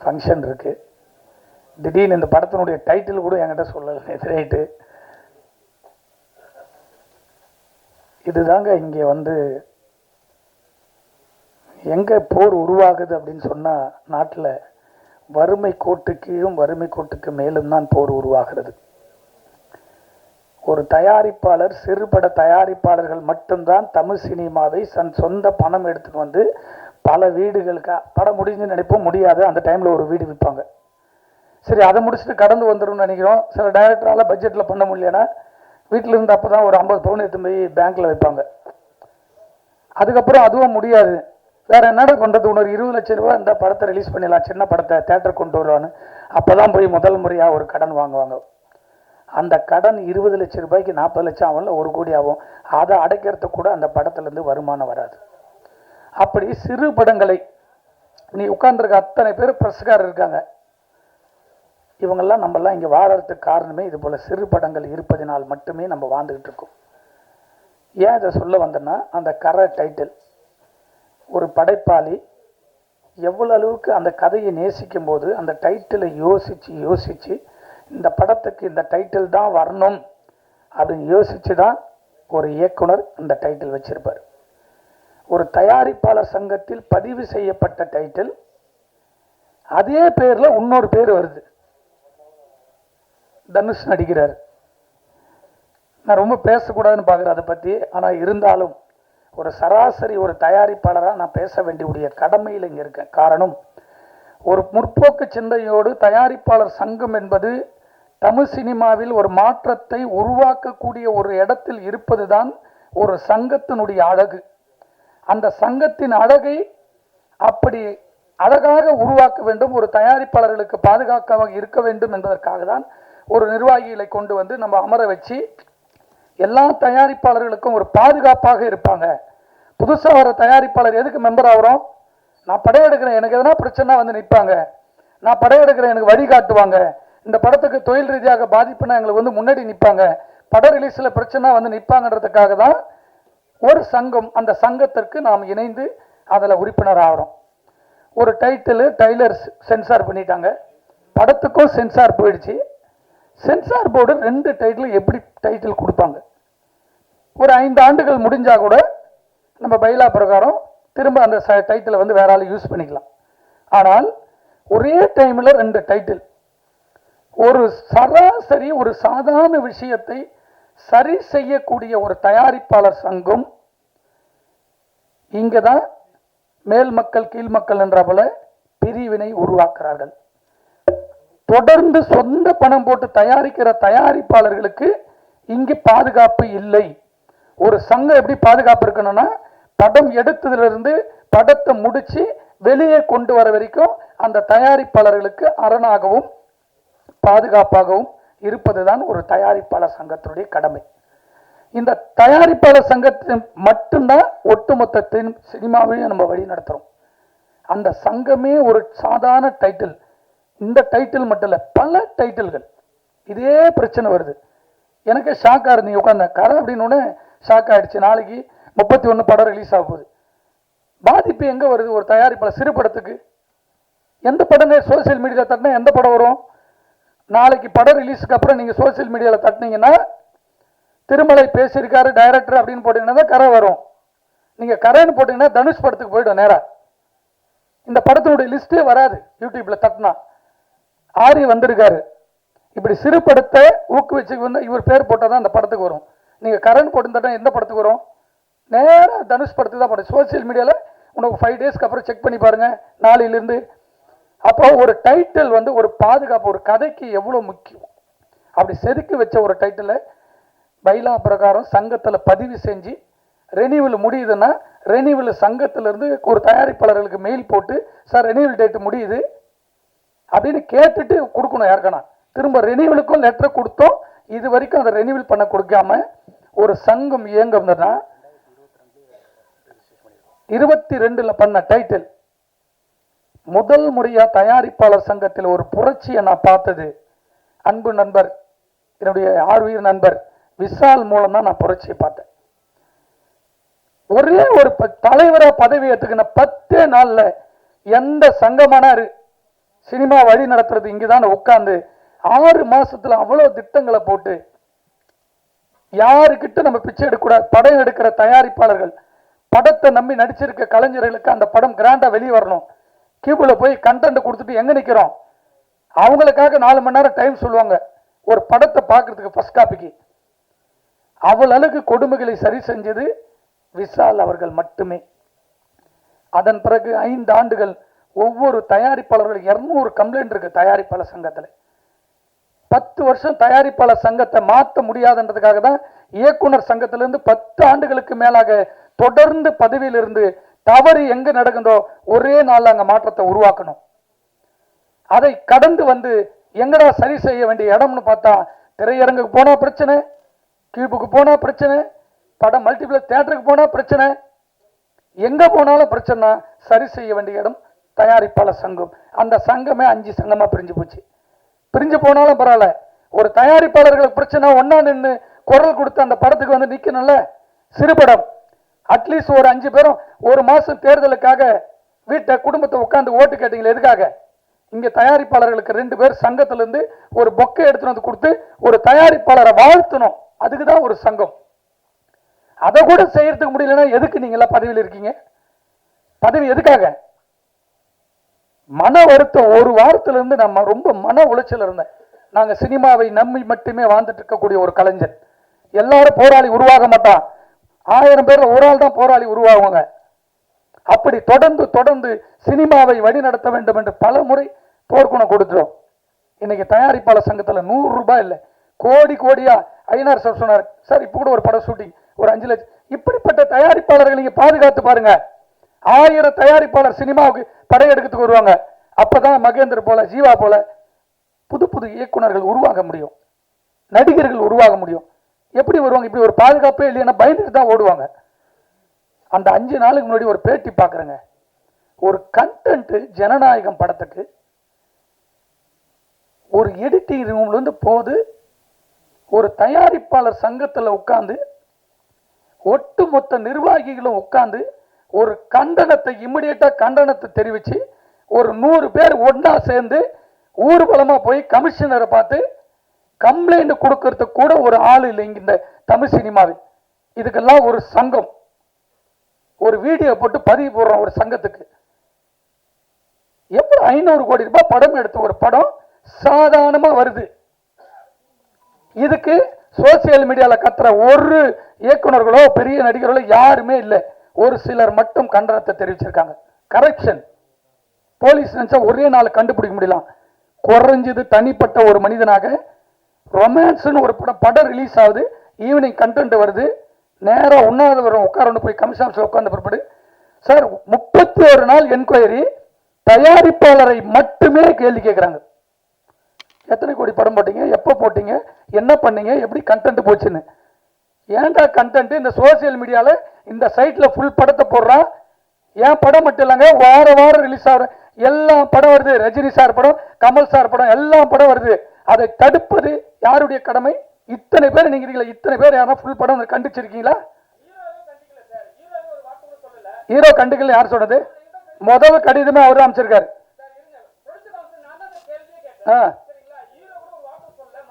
ஃபங்க்ஷன் இருக்குது. திடீர்னு இந்த படத்தினுடைய டைட்டில் கூட என்கிட்ட சொல்லலை எதிரேட்டு. இதுதாங்க இங்கே வந்து எங்கே போர் உருவாகுது அப்படின்னு சொன்னால், நாட்டில் வறுமை கோட்டு கீழும் வறுமை கோட்டுக்கு மேலும் தான் போர் உருவாகிறது. ஒரு தயாரிப்பாளர், சிறுபட தயாரிப்பாளர்கள் மட்டும்தான் தமிழ் சினிமாவை சொந்த பணம் எடுத்துட்டு வந்து பல வீடுகளுக்கு படம் முடிஞ்சு நினைப்போம், முடியாது, அந்த டைமில் ஒரு வீடு விற்பாங்க. சரி, அதை முடிச்சுட்டு கடந்து வந்துடும் நினைக்கிறோம். சில டைரக்டரால் பட்ஜெட்டில் பண்ண முடியலன்னா வீட்டில் இருந்து அப்போ தான் ஒரு 50 பவுன் எடுத்து போய் பேங்க்கில் வைப்பாங்க. அதுக்கப்புறம் அதுவும் முடியாது, வேறு என்னடா பண்ணுறது, இன்னொரு 20 லட்சம் ரூபா இந்த படத்தை ரிலீஸ் பண்ணிடலாம், சின்ன படத்தை தேட்டர் கொண்டு வருவான்னு அப்போ தான் போய் முதல் முறையாக ஒரு கடன் வாங்குவாங்க. அந்த கடன் 20 லட்சம் ரூபாய்க்கு 40 லட்சம் ஆகும், 1 கோடி ஆகும். அதை அடைக்கிறதுக்கு கூட அந்த படத்துலேருந்து வருமானம் வராது. அப்படி சிறு படங்களை நீ உட்கார்ந்துருக்க அத்தனை பேர் பிரஸ்காரர் இருக்காங்க, இவங்கெல்லாம் நம்மெல்லாம் இங்கே வாழறதுக்கு காரணமே இது போல் சிறு படங்கள் இருப்பதினால் மட்டுமே நம்ம வாழ்ந்துக்கிட்டு இருக்கோம். ஏன் இதை சொல்ல வந்தேன்னா, அந்த கரை டைட்டில், ஒரு படைப்பாளி எவ்வளோ அளவுக்கு அந்த கதையை நேசிக்கும் போது அந்த டைட்டிலை யோசித்து இந்த படத்துக்கு இந்த டைட்டில் தான் வரணும் அப்படின்னு யோசித்து தான் ஒரு இயக்குனர் இந்த டைட்டில் வச்சிருப்பார். ஒரு தயாரிப்பாளர் சங்கத்தில் பதிவு செய்யப்பட்ட டைட்டில், அதே பேர்ல இன்னொரு பேர் வருது, தனுஷ் நடிக்கிறார். நான் ரொம்ப பேசக்கூடாதுன்னு பார்க்குறேன் அதை பற்றி. ஆனால் இருந்தாலும் ஒரு சராசரி ஒரு தயாரிப்பாளராக நான் பேச வேண்டிய கடமையில் இங்கே இருக்கேன். காரணம், ஒரு முற்போக்கு சிந்தையோடு தயாரிப்பாளர் சங்கம் என்பது தமிழ் சினிமாவில் ஒரு மாற்றத்தை உருவாக்கக்கூடிய ஒரு இடத்தில் இருப்பது தான் ஒரு சங்கத்தினுடைய அழகு. அந்த சங்கத்தின் அழகை அப்படி அழகாக உருவாக்க வேண்டும், ஒரு தயாரிப்பாளர்களுக்கு பாதுகாப்பாக இருக்க வேண்டும் என்பதற்காக தான் ஒரு நிர்வாகிகளை கொண்டு வந்து நம்ம அமர வச்சு எல்லா தயாரிப்பாளர்களுக்கும் ஒரு பாதுகாப்பாக இருப்பாங்க. புதுசாக வர தயாரிப்பாளர் எதுக்கு மெம்பர் ஆகிறோம்? நான் படம் எடுக்கிறேன், எனக்கு எதனா பிரச்சனை வந்து நிற்பாங்க. நான் படம் எடுக்கிறேன், எனக்கு வழிகாட்டுவாங்க. இந்த படத்துக்கு தொழில் ரீதியாக பாதிப்புனா எங்களுக்கு வந்து முன்னாடி நிற்பாங்க. படம் ரிலீஸில் பிரச்சனை வந்து நிற்பாங்கன்றதுக்காக தான் ஒரு சங்கம். அந்த சங்கத்திற்கு நாம் இணைந்து அதில் உறுப்பினர் ஆகிறோம். ஒரு டைலர் சென்சார் பண்ணிட்டாங்க, படத்துக்கும் சென்சார் போயிடுச்சு. சென்சார் போர்டு 2 டைட்டில் எப்படி டைட்டில் கொடுப்பாங்க? ஒரு 5 ஆண்டுகள் முடிஞ்சா கூட நம்ம பைலா பிரகாரம் திரும்ப அந்த டைட்டிலை வந்து வேற ஆள் யூஸ் பண்ணிக்கலாம். ஆனால் ஒரே டைமில் 2 டைட்டில், ஒரு சராசரி ஒரு சாதாரண விஷயத்தை சரி செய்யக்கூடிய ஒரு தயாரிப்பாளர் சங்கம் இங்கே தான் மேல் மக்கள் கீழ் மக்கள் என்ற போல பிரிவினை உருவாக்குறார்கள். தொடர்ந்து சொந்த பணம் போட்டு தயாரிக்கிற தயாரிப்பாளர்களுக்கு இங்கு பாதுகாப்பு இல்லை. ஒரு சங்கம் எப்படி பாதுகாப்பு இருக்கணும்னா, படம் எடுத்ததிலிருந்து படத்தை முடிச்சு வெளியே கொண்டு வர வரைக்கும் அந்த தயாரிப்பாளர்களுக்கு அரணாகவும் பாதுகாப்பாகவும் இருப்பதுதான் ஒரு தயாரிப்பாளர் சங்கத்தினுடைய கடமை. இந்த தயாரிப்பாளர் சங்கத்தை மட்டும்தான் ஒட்டுமொத்த சினிமாவையும் நம்ம வழி நடத்துறோம். அந்த சங்கமே ஒரு சாதாரண டைட்டில், இந்த டைட்டில் மட்டும் இல்லை, பல டைட்டில்கள் இதே பிரச்சனை வருது. எனக்கு ஷாக்காக இருந்தீங்க உட்காந்த கரை அப்படின்னு ஷாக் ஆகிடுச்சு. நாளைக்கு 31 படம் ரிலீஸ் ஆக போகுது. பாதிப்பு எங்கே வருது? ஒரு தயாரிப்பாளர் சிறு படத்துக்கு எந்த படம் சோசியல் மீடியாவில் தட்டினா எந்த படம் வரும்? நாளைக்கு படம் ரிலீஸுக்கு அப்புறம் நீங்கள் சோசியல் மீடியாவில் தட்டினீங்கன்னா திருமலை பேசியிருக்காரு டைரக்டர் அப்படின்னு போட்டிங்கன்னா தான் கரை வரும். நீங்கள் கரைன்னு போட்டிங்கன்னா தனுஷ் படத்துக்கு போய்டும் நேராக. இந்த படத்தினுடைய லிஸ்ட்டே வராது யூடியூப்பில் தட்டினா. ஆரி வந்திருக்காரு, இப்படி சிறு படத்தை ஊக்குவிச்சு வந்து இவர் பேர் போட்டால் தான் அந்த படத்துக்கு வரும். நீங்கள் கரண் போட்டு தட்டினா எந்த படத்துக்கு வரும்? நேராக தனுஷ் படத்துக்கு தான் போடும். சோசியல் மீடியாவில் உனக்கு 5 டேஸ்க்கு அப்புறம் செக் பண்ணி பாருங்கள் நாளையிலேருந்து. அப்போ ஒரு டைட்டில் வந்து ஒரு பாதுகாப்பு, ஒரு கதைக்கு எவ்வளோ முக்கியம். அப்படி செதுக்கி வச்ச ஒரு டைட்டிலை பைலா பிரகாரம் சங்கத்தில் பதிவு செஞ்சு ரெனியூவல் முடியுதுன்னா ரெனியூவல் சங்கத்திலிருந்து ஒரு தயாரிப்பாளர்களுக்கு மெயில் போட்டு, சார் ரெனியூவல் டேட்டு முடியுது அப்படின்னு கேட்டுட்டு கொடுக்கணும். யாருக்கனா திரும்ப ரெனியூவலுக்கும் லெட்டர் கொடுத்தோம். இது வரைக்கும் அதை ரெனியூவல் பண்ண கொடுக்காம ஒரு சங்கம் இயங்கும்னா 22 பண்ண டைட்டில் முதல் முறையா தயாரிப்பாளர் சங்கத்தில் ஒரு புரட்சியை நான் பார்த்தது அன்பு நண்பர், என்னுடைய ஆர்வீர் நண்பர் விஷால் மூலம் தான் நான் புரட்சியை பார்த்தேன். ஒரே ஒரு தலைவராக பதவி ஏற்றுக்கின 10 நாள்ல எந்த சங்கமானாரு சினிமா வழி நடத்துறது இங்குதான் உட்கார்ந்து 6 மாசத்துல அவ்வளவு திட்டங்களை போட்டு யாருக்கிட்ட நம்ம பிச்சை எடுக்கக்கூடாது. படம் எடுக்கிற தயாரிப்பாளர்கள், படத்தை நம்பி நடிச்சிருக்க கலைஞர்களுக்கு அந்த படம் கிராண்டா வெளியே வரணும். கியூபுல போய் கண்டென்ட் கொடுத்துட்டு எங்க நிக்கிறோம்? அவங்களுக்காக 4 மணி நேரம் டைம் சொல்லுவாங்க ஒரு படத்தை பார்க்கறதுக்கு ஃபர்ஸ்ட் காப்பிக்கு. அவ்வளவுக்கு கொடுமைகளை சரி செஞ்சது விஷால் அவர்கள் மட்டுமே. அதன் பிறகு 5 ஆண்டுகள் ஒவ்வொரு தயாரிப்பாளர்கள் 200 கம்ப்ளைண்ட் இருக்கு தயாரிப்பாளர் சங்கத்தில். 10 வருஷம் தயாரிப்பாளர் சங்கத்தை மாற்ற முடியாதுன்றதுக்காக தான் இயக்குனர் சங்கத்திலிருந்து 10 ஆண்டுகளுக்கு மேலாக தொடர்ந்து பதவியில் இருந்து தவறு எங்க நடக்குதோ ஒரே நாள் அங்க மாற்றத்தை உருவாக்கணும். அதை கடந்து வந்து எங்கடா சரி செய்ய வேண்டிய இடம்னு பார்த்தா திரையரங்குக்கு போனா பிரச்சனை, கியூபுக்கு போனா பிரச்சனை, படம் மல்டிபிளக்ஸ் தியேட்டருக்கு போனா பிரச்சனை, எங்க போனாலும் பிரச்சனை. சரி செய்ய வேண்டிய இடம் தயாரிப்பாளர் சங்கம். அந்த சங்கமே 5 சங்கமா பிரிஞ்சு போச்சு. பிரிஞ்சு போனாலும் பரவாயில்ல, ஒரு தயாரிப்பாளர்களுக்கு பிரச்சனை ஒன்னா நின்று குரல் கொடுத்து அந்த படத்துக்கு வந்து நிக்கணும்ல. சிறுபடம் அட்லீஸ்ட் ஒரு 5 பேரும் ஒரு மாசம் தேர்தலுக்காக வீட்டை குடும்பத்தை உட்காந்து ஓட்டு கேட்டீங்களா? எதுக்காக? இங்க தயாரிப்பாளர்களுக்கு 2 பேர் சங்கத்திலிருந்து ஒரு பொக்கை எடுத்துட்டு வந்து கொடுத்து ஒரு தயாரிப்பாளரை வாழ்த்தணும். அதுக்குதான் ஒரு சங்கம். அதை கூட செய்யறதுக்கு முடியலன்னா எதுக்கு நீங்க எல்லாம் பதவியில் இருக்கீங்க? பதவி எதுக்காக? மன வருத்தம். ஒரு வாரத்துல இருந்து நம்ம ரொம்ப மன உளைச்சல் இருந்தேன். நாங்க சினிமாவை நம்பி மட்டுமே வாழ்ந்துட்டு இருக்கக்கூடிய ஒரு கலைஞர். எல்லாரும் போராளி உருவாக மாட்டான், 1000 பேர்ல ஒரு ஆள் தான் போராளி உருவாகுவாங்க. அப்படி தொடர்ந்து தொடர்ந்து சினிமாவை வழி நடத்த வேண்டும் என்று பல முறை போர்க்குணம் கொடுத்துரும். இன்னைக்கு தயாரிப்பாளர் சங்கத்தில் 100 ரூபாய் இல்லை, கோடி கோடியா ஐநார் சார் சொன்னார், சார் இப்போ கூட ஒரு படம் ஷூட்டிங் ஒரு 5 லட்சம். இப்படிப்பட்ட தயாரிப்பாளர்கள் நீங்க பாதுகாத்து பாருங்க. 1000 தயாரிப்பாளர் சினிமாவுக்கு படையெடுக்கிறதுக்கு வருவாங்க. அப்பதான் மகேந்திர போல, ஜீவா போல புது புது இயக்குனர்கள் உருவாக முடியும், நடிகர்கள் உருவாக முடியும். எப்படி வருவாங்க? இப்படி ஒரு பாதுகாப்பே இல்லைன்னா பயந்துட்டு தான் ஓடுவாங்க. அந்த 5 நாளுக்கு முன்னாடி ஒரு பேட்டி பார்க்குறேங்க. ஒரு கண்டென்ட் ஜனநாயகம் படத்துக்கு ஒரு எடிட்டிங் ரூம்ல இருந்து போது ஒரு தயாரிப்பாளர் சங்கத்தில் உட்கார்ந்து ஒட்டுமொத்த நிர்வாகிகளும் உட்கார்ந்து ஒரு கண்டனத்தை இமிடியேட்டா கண்டனத்தை தெரிவிச்சு ஒரு 100 பேர் ஒன்னா சேர்ந்து ஊர்வலமா போய் கமிஷனரை பார்த்து கம்ப்ளைண்ட் கொடுக்கறதுக்கு கூட ஒரு ஆள் இல்லை இந்த தமிழ் சினிமாவில். இதுக்கெல்லாம் ஒரு சங்கம், ஒரு வீடியோ போட்டு பதிவு போடுறோம் ஒரு சங்கத்துக்கு. எப்படி 500 கோடி ரூபாய் படம் எடுத்த ஒரு படம் சாதாரணமா வருது? இதுக்கு சோசியல் மீடியால கத்துற ஒரு இயக்குனர்களோ பெரிய நடிகர்களோ யாருமே இல்லை. ஒரு சிலர் மட்டும் கண்டனத்தை தெரிவிச்சிருக்காங்க. கரப்ஷன். போலீஸ் நினைச்சா ஒரே நாள் கண்டுபிடிக்க முடியலாம். குறைஞ்சது தனிப்பட்ட ஒரு மனிதனாக ரொமான்ஸ்னு ஒரு படம் ரிலீஸ் ஆகுது, ஈவினிங் கண்டென்ட் வருது, நேரம் உண்ணாதவரம் உட்கார போய் கமிஷன் உட்கார்ந்த பிற்பாடு சார் 31 நாள் என்கொயரி, தயாரிப்பாளரை மட்டுமே கேள்வி கேட்கிறாங்க. எத்தனை கோடி படம் போட்டீங்க, எப்போ போட்டீங்க, என்ன பண்ணீங்க, எப்படி கண்டென்ட் போச்சுன்னு. ஏன்டா கண்டென்ட்? இந்த சோசியல் மீடியால இந்த சைட்ல ஃபுல் படத்தை போடுறான். ஏன் படம் மட்டும் இல்லைங்க, வார வாரம் ரிலீஸ் ஆகிற எல்லா படம் வருது. ரஜினி சார் படம், கமல் சார் படம், எல்லா படம் வருது. அதை தடுப்பது யாருடைய கடமை? இத்தனை பேர் நீங்க இருக்கீங்களா, இத்தனை பேர் யாரும் ஃபுல் படம் கண்டிச்சிருக்கீங்களா? ஹீரோ கண்டுக்கல. யார் சொன்னது? முதல் கடிதமே அவரு அமைச்சிருக்காரு.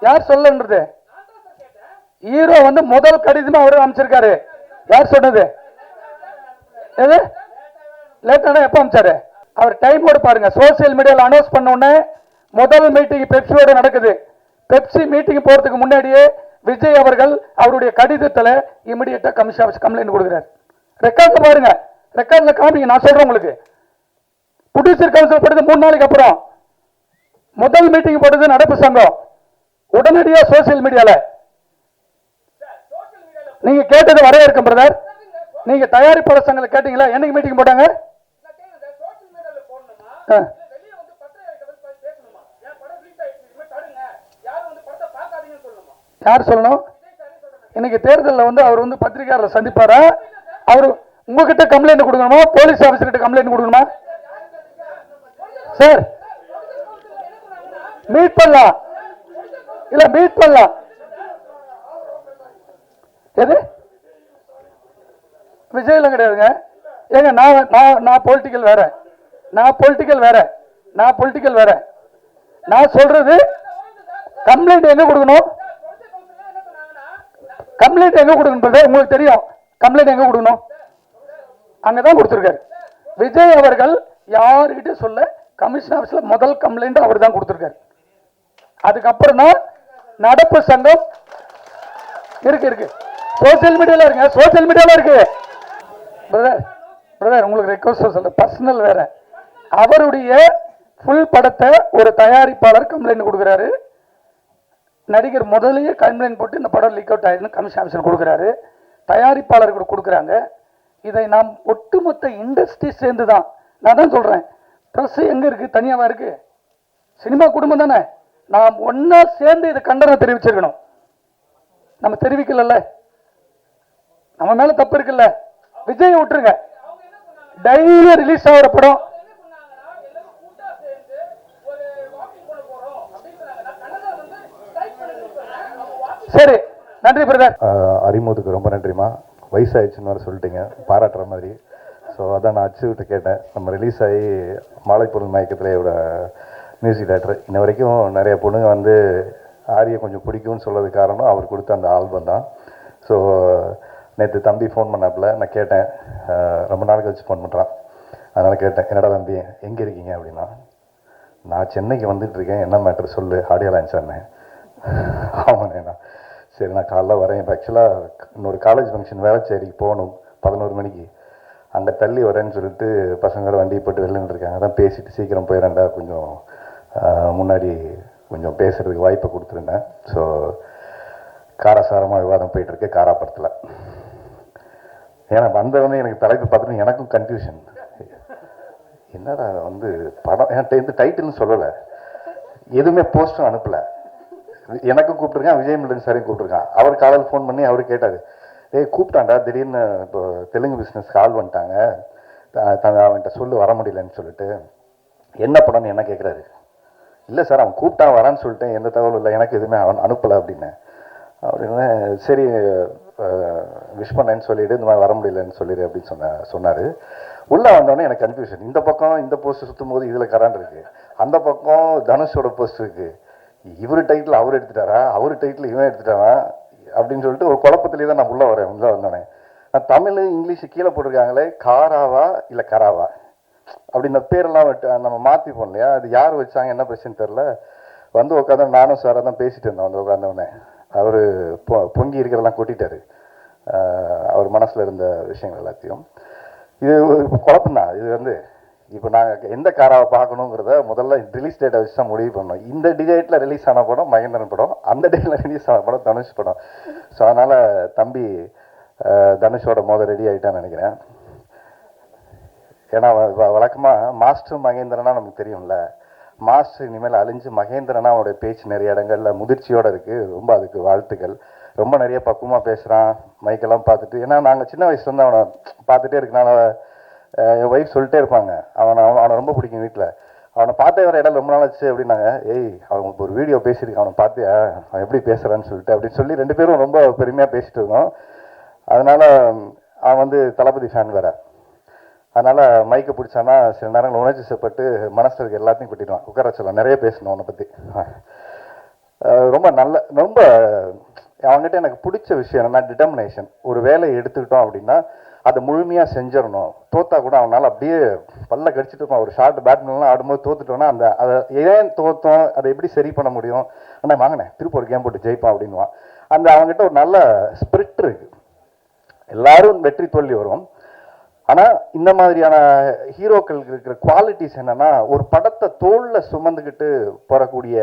யார் சொல்லன்றது? ஹீரோ வந்து முதல் கடிதமே அவரு அமைச்சிருக்காரு. யார் சொன்னது? எது லேட்டான எப்ப அமைச்சாரு? அவர் டைமோட பாருங்க. சோசியல் மீடியாவில் அனௌன்ஸ் பண்ண உடனே முதல் மீட்டிங் பெப்சியோட நடக்குது. பெப்சி மீட்டிங் போறதுக்கு முன்னாடியே விஜய் அவர்கள் அவருடைய கடிதத்தில் இமிடியேட்டா கமிஷன் ஆஃபீஸ் கம்ப்ளைண்ட் கொடுக்கிறார். ரெக்கார்ட்ல பாருங்க, ரெக்கார்ட்ல காமிங்க. நான் சொல்றேன் உங்களுக்கு. ப்ரொடியூசர் கவுன்சில் போட்டது 3 நாளைக்கு அப்புறம் முதல் மீட்டிங் போட்டது நடப்பு சங்கம். உடனடியா சோசியல் மீடியால நீங்க கேட்டது வரவேற்கும் பிரதர். நீங்க தயாரிப்பாளர் சங்கத்தில் கேட்டீங்களா? என்னைக்கு மீட்டிங் போட்டாங்க? யார் சொல்லணும்? இன்னைக்கு தேர்தலில் வந்து அவர் வந்து பத்திரிகையாளர் சந்திப்பாரா? அவர் உங்ககிட்ட கம்ப்ளைண்ட் கொடுக்கணுமா, போலீஸ் ஆபீசர் கிட்ட கம்ப்ளைண்ட் கொடுக்கணுமா? சார் மீட் பண்ணலாம், இல்ல மீட் பண்ணலாம். எது விஜய்ல கிடையாதுங்க. ஏங்க நான் பொலிட்டிக்கல் வேற, நான் பொலிட்டிக்கல் வேற, நான் பொலிட்டிக்கல் வேற. நான் சொல்றது கம்ப்ளைண்ட் எங்க கொடுக்கணும், கம்ப்ளைண்ட் எங்க கொடுக்கணும் உங்களுக்கு தெரியும். கம்ப்ளைண்ட் எங்க கொடுக்கணும்? அங்கதான் கொடுத்திருக்காரு. விஜய் அவர்கள் யாருக்கிட்ட சொல்ல கமிஷன் ஆபீஸ்ல முதல் கம்ப்ளைண்ட் அவர் தான் கொடுத்திருக்காரு. அதுக்கப்புறம் தான் நடப்பு சங்கம் இருக்கு. சோசியல் மீடியால இருக்கு, சோசியல் மீடியால இருக்கு. பிரதர் உங்களுக்கு ரெக்வஸ்ட் சொல்ற பர்சனல் வேற. அவருடைய ஃபுல் படத்தை ஒரு தயாரிப்பாளர் கம்ப்ளைண்ட் கொடுக்கிறாரு. நடிகர் முதலையே கம்ப்ளைண்ட் போட்டு இந்த படம் லீக் அவுட் ஆயிடுன்னு கமிஷன் ஆஃபீஸர் கொடுக்குறாரு. தயாரிப்பாளர்கள் கொடுக்குறாங்க. இதை நாம் ஒட்டுமொத்த இண்டஸ்ட்ரி சேர்ந்து தான். நான் தான் சொல்றேன், ப்ரெஸ் எங்க இருக்கு? தனியாவா இருக்கு? சினிமா குடும்பம் தானே. நாம் ஒன்னா சேர்ந்து இதை கண்டனம் தெரிவிச்சிருக்கணும். நம்ம தெரிவிக்கல, நம்ம மேல தப்பு இருக்குல்ல. விஜய் விட்டுருங்க, டெய்லி ரிலீஸ் ஆகிற படம். சரி, நன்றி பிரதர். அறிமுகத்துக்கு ரொம்ப நன்றிமா. வயசாயிடுச்சுன்னு வர சொல்லிட்டீங்க, பாராட்டுற மாதிரி. ஸோ அதான் நான் அச்சு விட்டு கேட்டேன். நம்ம ரிலீஸ் ஆகி மாலைப்பொருள் மயக்கத்திலேயோட மியூசிக் டைரக்டர். இன்ன வரைக்கும் நிறைய பொண்ணுங்க வந்து ஆரியை கொஞ்சம் பிடிக்கும்னு சொல்கிறதுக்கு காரணம் அவர் கொடுத்த அந்த ஆல்பம் தான். ஸோ நேற்று தம்பி ஃபோன் பண்ணாப்புல, நான் கேட்டேன், ரொம்ப நாள் கழிச்சு ஃபோன் பண்ணுறான். அதனால் கேட்டேன், என்னடா தம்பி எங்கே இருக்கீங்க அப்படின்னா, நான் சென்னைக்கு வந்துட்டு இருக்கேன், என்ன மேட்ரு சொல்லு, ஆடியோ லான்ச் சொன்னேன். ஆமாண்ணா, சரி நான் காலைல வரேன். இப்போ ஆக்சுவலாக இன்னொரு காலேஜ் ஃபங்க்ஷன் வேளச்சேரிக்கு போகணும் 11 மணிக்கு, அங்கே தள்ளி வரேன்னு சொல்லிட்டு பசங்க வண்டியை போட்டு வெளில இருக்காங்க. அதான் பேசிட்டு சீக்கிரம் போயிடறேன்டா, கொஞ்சம் முன்னாடி கொஞ்சம் பேசுகிறதுக்கு வாய்ப்பை கொடுத்துருந்தேன். ஸோ காரசாரமாக விவாதம் போயிட்டுருக்கு காராப்படத்தில். ஏன்னா வந்தவொடனே எனக்கு தலைப்பு பார்த்துட்டு எனக்கும் கன்ஃபியூஷன், என்னடா வந்து படம் என்கிட்ட டைட்டில்னு சொல்லலை, எதுவுமே போஸ்டும் அனுப்பலை. எனக்கும் கூப்பிட்டுருக்கான், விஜய் மில்லன் சாரையும் கூப்பிட்டுருக்கான். அவர் காலையில் ஃபோன் பண்ணி அவர் கேட்டார், கூப்பிட்டான்டா திடீர்னு இப்போ தெலுங்கு பிஸ்னஸ் கால் பண்ணிட்டாங்க, அவன்கிட்ட சொல்லு வர முடியலன்னு சொல்லிட்டு. என்ன படம்னு என்ன கேட்குறாரு. இல்லை சார் அவன் கூப்பிட்டான் வரான்னு சொல்லிட்டேன், எந்த தகவலும் இல்லை, எனக்கு எதுவுமே அவன் அனுப்பலை அப்படின்னு. அப்படின்னு சரி விஷ் பண்ணேன்னு சொல்லிவிடு, இந்த மாதிரி வர முடியலன்னு சொல்லிடு அப்படின்னு சொன்னார். உள்ளே வந்தோடனே எனக்கு கன்ஃபியூஷன், இந்த பக்கம் இந்த போஸ்ட் சுற்றும் போது இதில் கரான் இருக்குது, அந்த பக்கம் தனுஷோட போஸ்ட் இருக்குது, இவர் டைட்டில் அவர் எடுத்துட்டாரா, அவர் டைட்டில் இவன் எடுத்துட்டாரா அப்படின்னு சொல்லிட்டு ஒரு குழப்பத்திலே தான் நான் உள்ளே வந்தோடனே. நான் தமிழ் இங்கிலீஷ் கீழே போட்டிருக்காங்களே, காராவா இல்லை கராவா அப்படி இந்த பேரெல்லாம் நம்ம மாற்றிப்போம் இல்லையா, அது யார் வச்சாங்க என்ன பிரச்சனை தெரில. வந்து உட்காந்து நானும் சாராக தான் பேசிட்டு இருந்தோம். வந்து உட்காந்தவொடனே அவர் பொங்கி இருக்கிறதெல்லாம் கொட்டிட்டாரு, அவர் மனசில் இருந்த விஷயங்கள் எல்லாத்தையும். இது குழப்பம்தான். இது வந்து இப்போ நாங்கள் எந்த காராவை பார்க்கணுங்கிறத முதல்ல ரிலீஸ் டேட்டை வச்சு தான் முடிவு பண்ணோம். இந்த டேட்டில் ரிலீஸ் ஆன படம் மகேந்திரன் படம், அந்த டேட்டில் ரிலீஸ் ஆன படம் தனுஷ் படம். ஸோ அதனால் தம்பி தனுஷோட ரெடி ஆகிட்டான்னு நினைக்கிறேன். ஏன்னா வழக்கமாக மாஸ்டர் மகேந்திரனா நமக்கு தெரியும்ல, மாஸ்டர் இனிமேல் அழிஞ்சு மகேந்திரனா அவனுடைய பேச்சு நிறைய இடங்கள்ல முதிர்ச்சியோடு இருக்குது. ரொம்ப அதுக்கு வாழ்த்துக்கள். ரொம்ப நிறைய பக்குவமாக பேசுகிறான், மைக்கெல்லாம் பார்த்துட்டு. ஏன்னா நாங்கள் சின்ன வயசுலேருந்து அவனை பார்த்துட்டே இருக்கனால என் ஒய்ஃப் சொல்லிட்டே இருப்பாங்க, அவனை ரொம்ப பிடிக்கும் வீட்டில். அவனை பார்த்தே வர இடம் ரொம்ப நாள் ஆச்சு அப்படின்னாங்க. அவன் ஒரு வீடியோ பேசியிருக்கான், அவனை பார்த்து அவன் எப்படி பேசுகிறான்னு சொல்லிட்டு அப்படின்னு சொல்லி 2 பேரும் ரொம்ப பெருமையாக பேசிட்டு இருந்தோம். அதனால் அவன் வந்து தளபதி ஃபேன் வேறு. அதனால் மைக்கை பிடிச்சானா சில நேரங்கள் உணர்ச்சி செய்யப்பட்டு மனசில் இருக்க எல்லாத்தையும் கொட்டிடுவான். உட்கார சொல்லலாம், நிறைய பேசணும் அவனை பற்றி. ரொம்ப ரொம்ப அவங்ககிட்ட எனக்கு பிடிச்ச விஷயம் என்னன்னா டிட்டர்மினேஷன். ஒரு வேலையை எடுத்துக்கிட்டோம் அப்படின்னா அதை முழுமையாக செஞ்சிடணும். தோத்தா கூட அவனால் அப்படியே பல்ல கடிச்சிட்டு இருப்பான். ஒரு ஷார்ட் பேட்மிண்டன்லாம் ஆடும்போது தோத்துட்டோன்னா அதை ஏன் தோத்தோம், அதை எப்படி சரி பண்ண முடியும், ஆனால் வாங்கினேன் திருப்பி ஒரு கேம் போட்டு ஜெயிப்பான் அப்படின்வான். அவங்ககிட்ட ஒரு நல்ல ஸ்பிரிட் இருக்கு. எல்லாரும் வெற்றி தோல்வி வரும். ஆனால் இந்த மாதிரியான ஹீரோக்களுக்கு இருக்கிற குவாலிட்டிஸ் என்னன்னா, ஒரு படத்தை தோளில் சுமந்துக்கிட்டு போகக்கூடிய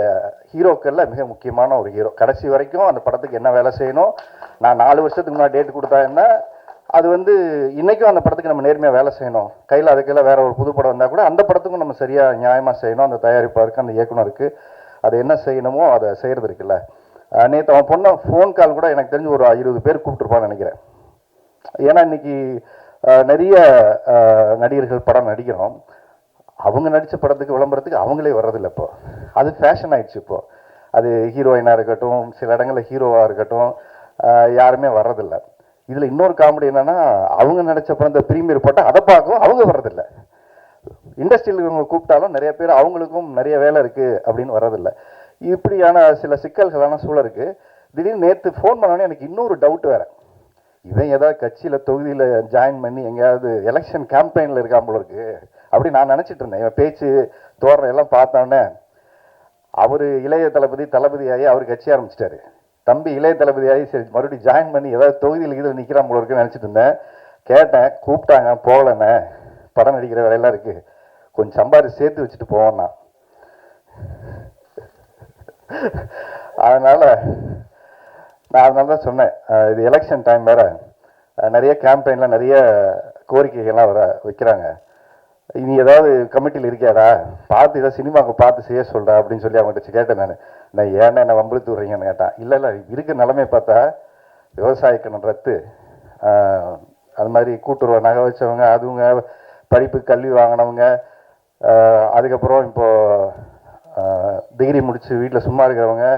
ஹீரோக்களில் மிக முக்கியமான ஒரு ஹீரோ. கடைசி வரைக்கும் அந்த படத்துக்கு என்ன வேலை செய்யணும், நான் 4 வருஷத்துக்கு முன்னாடி டேட் கொடுத்தா என்ன, அது வந்து இன்றைக்கும் அந்த படத்துக்கு நம்ம நேர்மையாக வேலை செய்யணும். கையில் அதுக்கெல்லாம் வேற ஒரு புது படம் வந்தால் கூட அந்த படத்துக்கும் நம்ம சரியாக நியாயமாக செய்யணும். அந்த தயாரிப்பாருக்கு அந்த இயக்குனருக்கு அது என்ன செய்யணுமோ அதை செய்கிறது இருக்குல்ல. நேற்று அவன் பொண்ணை ஃபோன் கால் கூட எனக்கு தெரிஞ்சு ஒரு 20 பேர் கூப்பிட்டுருப்பான்னு நினைக்கிறேன். ஏன்னா இன்னைக்கு நிறைய நடிகர்கள் படம் நடிக்கிறோம், அவங்க நடித்த படத்துக்கு விளம்பரத்துக்கு அவங்களே வர்றதில்லை. இப்போ அது ஃபேஷன் ஆயிடுச்சு. இப்போ அது ஹீரோயினாக இருக்கட்டும், சில இடங்களில் ஹீரோவாக இருக்கட்டும், யாருமே வர்றதில்லை. இதில் இன்னொரு காமெடி என்னென்னா, அவங்க நடித்த படம் இந்த ப்ரீமியர் போட்டால் அதை பார்க்கவும் அவங்க வர்றதில்லை. இண்டஸ்ட்ரியில் இவங்க கூப்பிட்டாலும் நிறைய பேர் அவங்களுக்கும் நிறைய வேலை இருக்குது அப்படின்னு வர்றதில்லை. இப்படியான சில சிக்கல்களான சூழல் இருக்குது. திடீர்னு நேற்று ஃபோன் பண்ணோன்னே எனக்கு இன்னொரு டவுட் வேறு. இவன் ஏதாவது கட்சியில் தொகுதியில் ஜாயின் பண்ணி எங்கேயாவது எலெக்ஷன் கேம்பெயினில் இருக்கான் போல இருக்கு அப்படி நான் நினச்சிட்டு இருந்தேன். இவன் பேச்சு தோரணை எல்லாம் பார்த்தோன்னே அவர் இளைய தளபதியாகி அவர் கட்சி ஆரம்பிச்சிட்டாரு. தம்பி இளைய தளபதியாகி சரி மறுபடியும் ஜாயின் பண்ணி ஏதாவது தொகுதியில் இதில் நிற்கிறான் போல இருக்குன்னு நினச்சிட்டு இருந்தேன். கேட்டேன், கூப்பிட்டாங்க போகலண்ணே, படம் நடிக்கிற வேலையெல்லாம் இருக்குது, கொஞ்சம் சம்பாதிச்சு சேர்த்து வச்சுட்டு போவேன்னா. அதனால் நான் தான் சொன்னேன், இது எலெக்ஷன் டைம் வேறு, நிறைய கேம்பெயினில் நிறைய கோரிக்கைகள்லாம் வைக்கிறாங்க. இனி ஏதாவது கமிட்டியில் இருக்காடா, பார்த்து ஏதாவது சினிமாவுக்கு பார்த்து செய்ய சொல்கிறா அப்படின்னு சொல்லி அவங்ககிட்ட கேட்டேன். நான் ஏன்னா என்ன வம்பளுத்து விட்றீங்கன்னு கேட்டேன். இல்லை இருக்க நிலைமை பார்த்தா விவசாய கடன் ரத்து, அது மாதிரி கூட்டுறவு நகை வச்சவங்க, அதுவங்க படிப்பு கல்வி வாங்கினவங்க, அதுக்கப்புறம் இப்போது டிகிரி முடித்து வீட்டில் சும்மா இருக்கிறவங்க,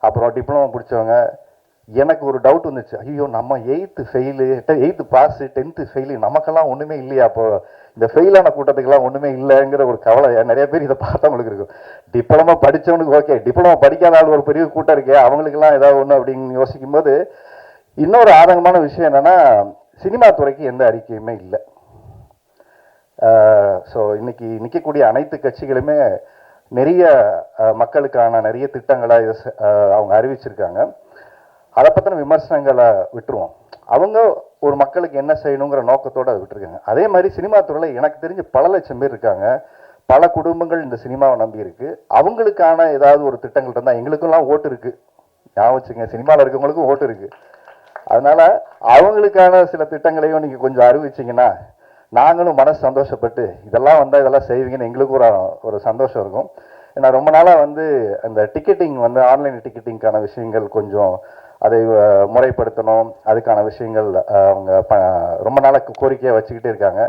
அப்புறம் டிப்ளமோ முடித்தவங்க. எனக்கு ஒரு டவுட் வந்துச்சு, ஐயோ நம்ம 8th fail 8th pass 10th fail நமக்கெல்லாம் ஒன்றுமே இல்லையா, அப்போ இந்த ஃபெயிலான கூட்டத்துக்கெல்லாம் ஒன்றுமே இல்லைங்கிற ஒரு கவலை நிறைய பேர் இதை பார்த்தவங்களுக்கு இருக்கும். டிப்ளமோ படித்தவனுக்கு ஓகே, டிப்ளமோ படிக்காத ஆள் ஒரு பெரிய கூட்டம் இருக்கே, அவங்களுக்கெல்லாம் ஏதாவது ஒன்று அப்படின்னு யோசிக்கும் போது இன்னொரு ஆதங்கமான விஷயம் என்னென்னா, சினிமா துறைக்கு எந்த அறிக்கையுமே இல்லை. ஸோ இன்னைக்கு நிற்கக்கூடிய அனைத்து கட்சிகளுமே நிறைய மக்களுக்கான நிறைய திட்டங்களை அவங்க அறிவிச்சிருக்காங்க. அதை பற்றின விமர்சனங்களை விட்டுருவோம். அவங்க ஒரு மக்களுக்கு என்ன செய்யணுங்கிற நோக்கத்தோடு அதை விட்டுருக்காங்க. அதே மாதிரி சினிமா துறையில் எனக்கு தெரிஞ்சு பல லட்சம் பேர் இருக்காங்க. பல குடும்பங்கள் இந்த சினிமாவை நம்பி இருக்கு. அவங்களுக்கான ஏதாவது ஒரு திட்டங்கள் இருந்தால், எங்களுக்கெல்லாம் ஓட்டு இருக்கு, ஞாபகம் வச்சுங்க, சினிமாவில் இருக்கவங்களுக்கும் ஓட்டு இருக்கு. அதனால அவங்களுக்கான சில திட்டங்களையும் நீங்கள் கொஞ்சம் அறிவிச்சிங்கன்னா நாங்களும் மனசு சந்தோஷப்பட்டு இதெல்லாம் வந்தால் இதெல்லாம் செய்வீங்கன்னு எங்களுக்கும் ஒரு சந்தோஷம் இருக்கும். ஏன்னா ரொம்ப நாளாக வந்து அந்த டிக்கெட்டிங் வந்து ஆன்லைன் டிக்கெட்டிங்கான விஷயங்கள் கொஞ்சம் அதை முறைப்படுத்தணும், அதுக்கான விஷயங்கள் அவங்க ரொம்ப நாளாக கோரிக்கையாக வச்சுக்கிட்டே இருக்காங்க.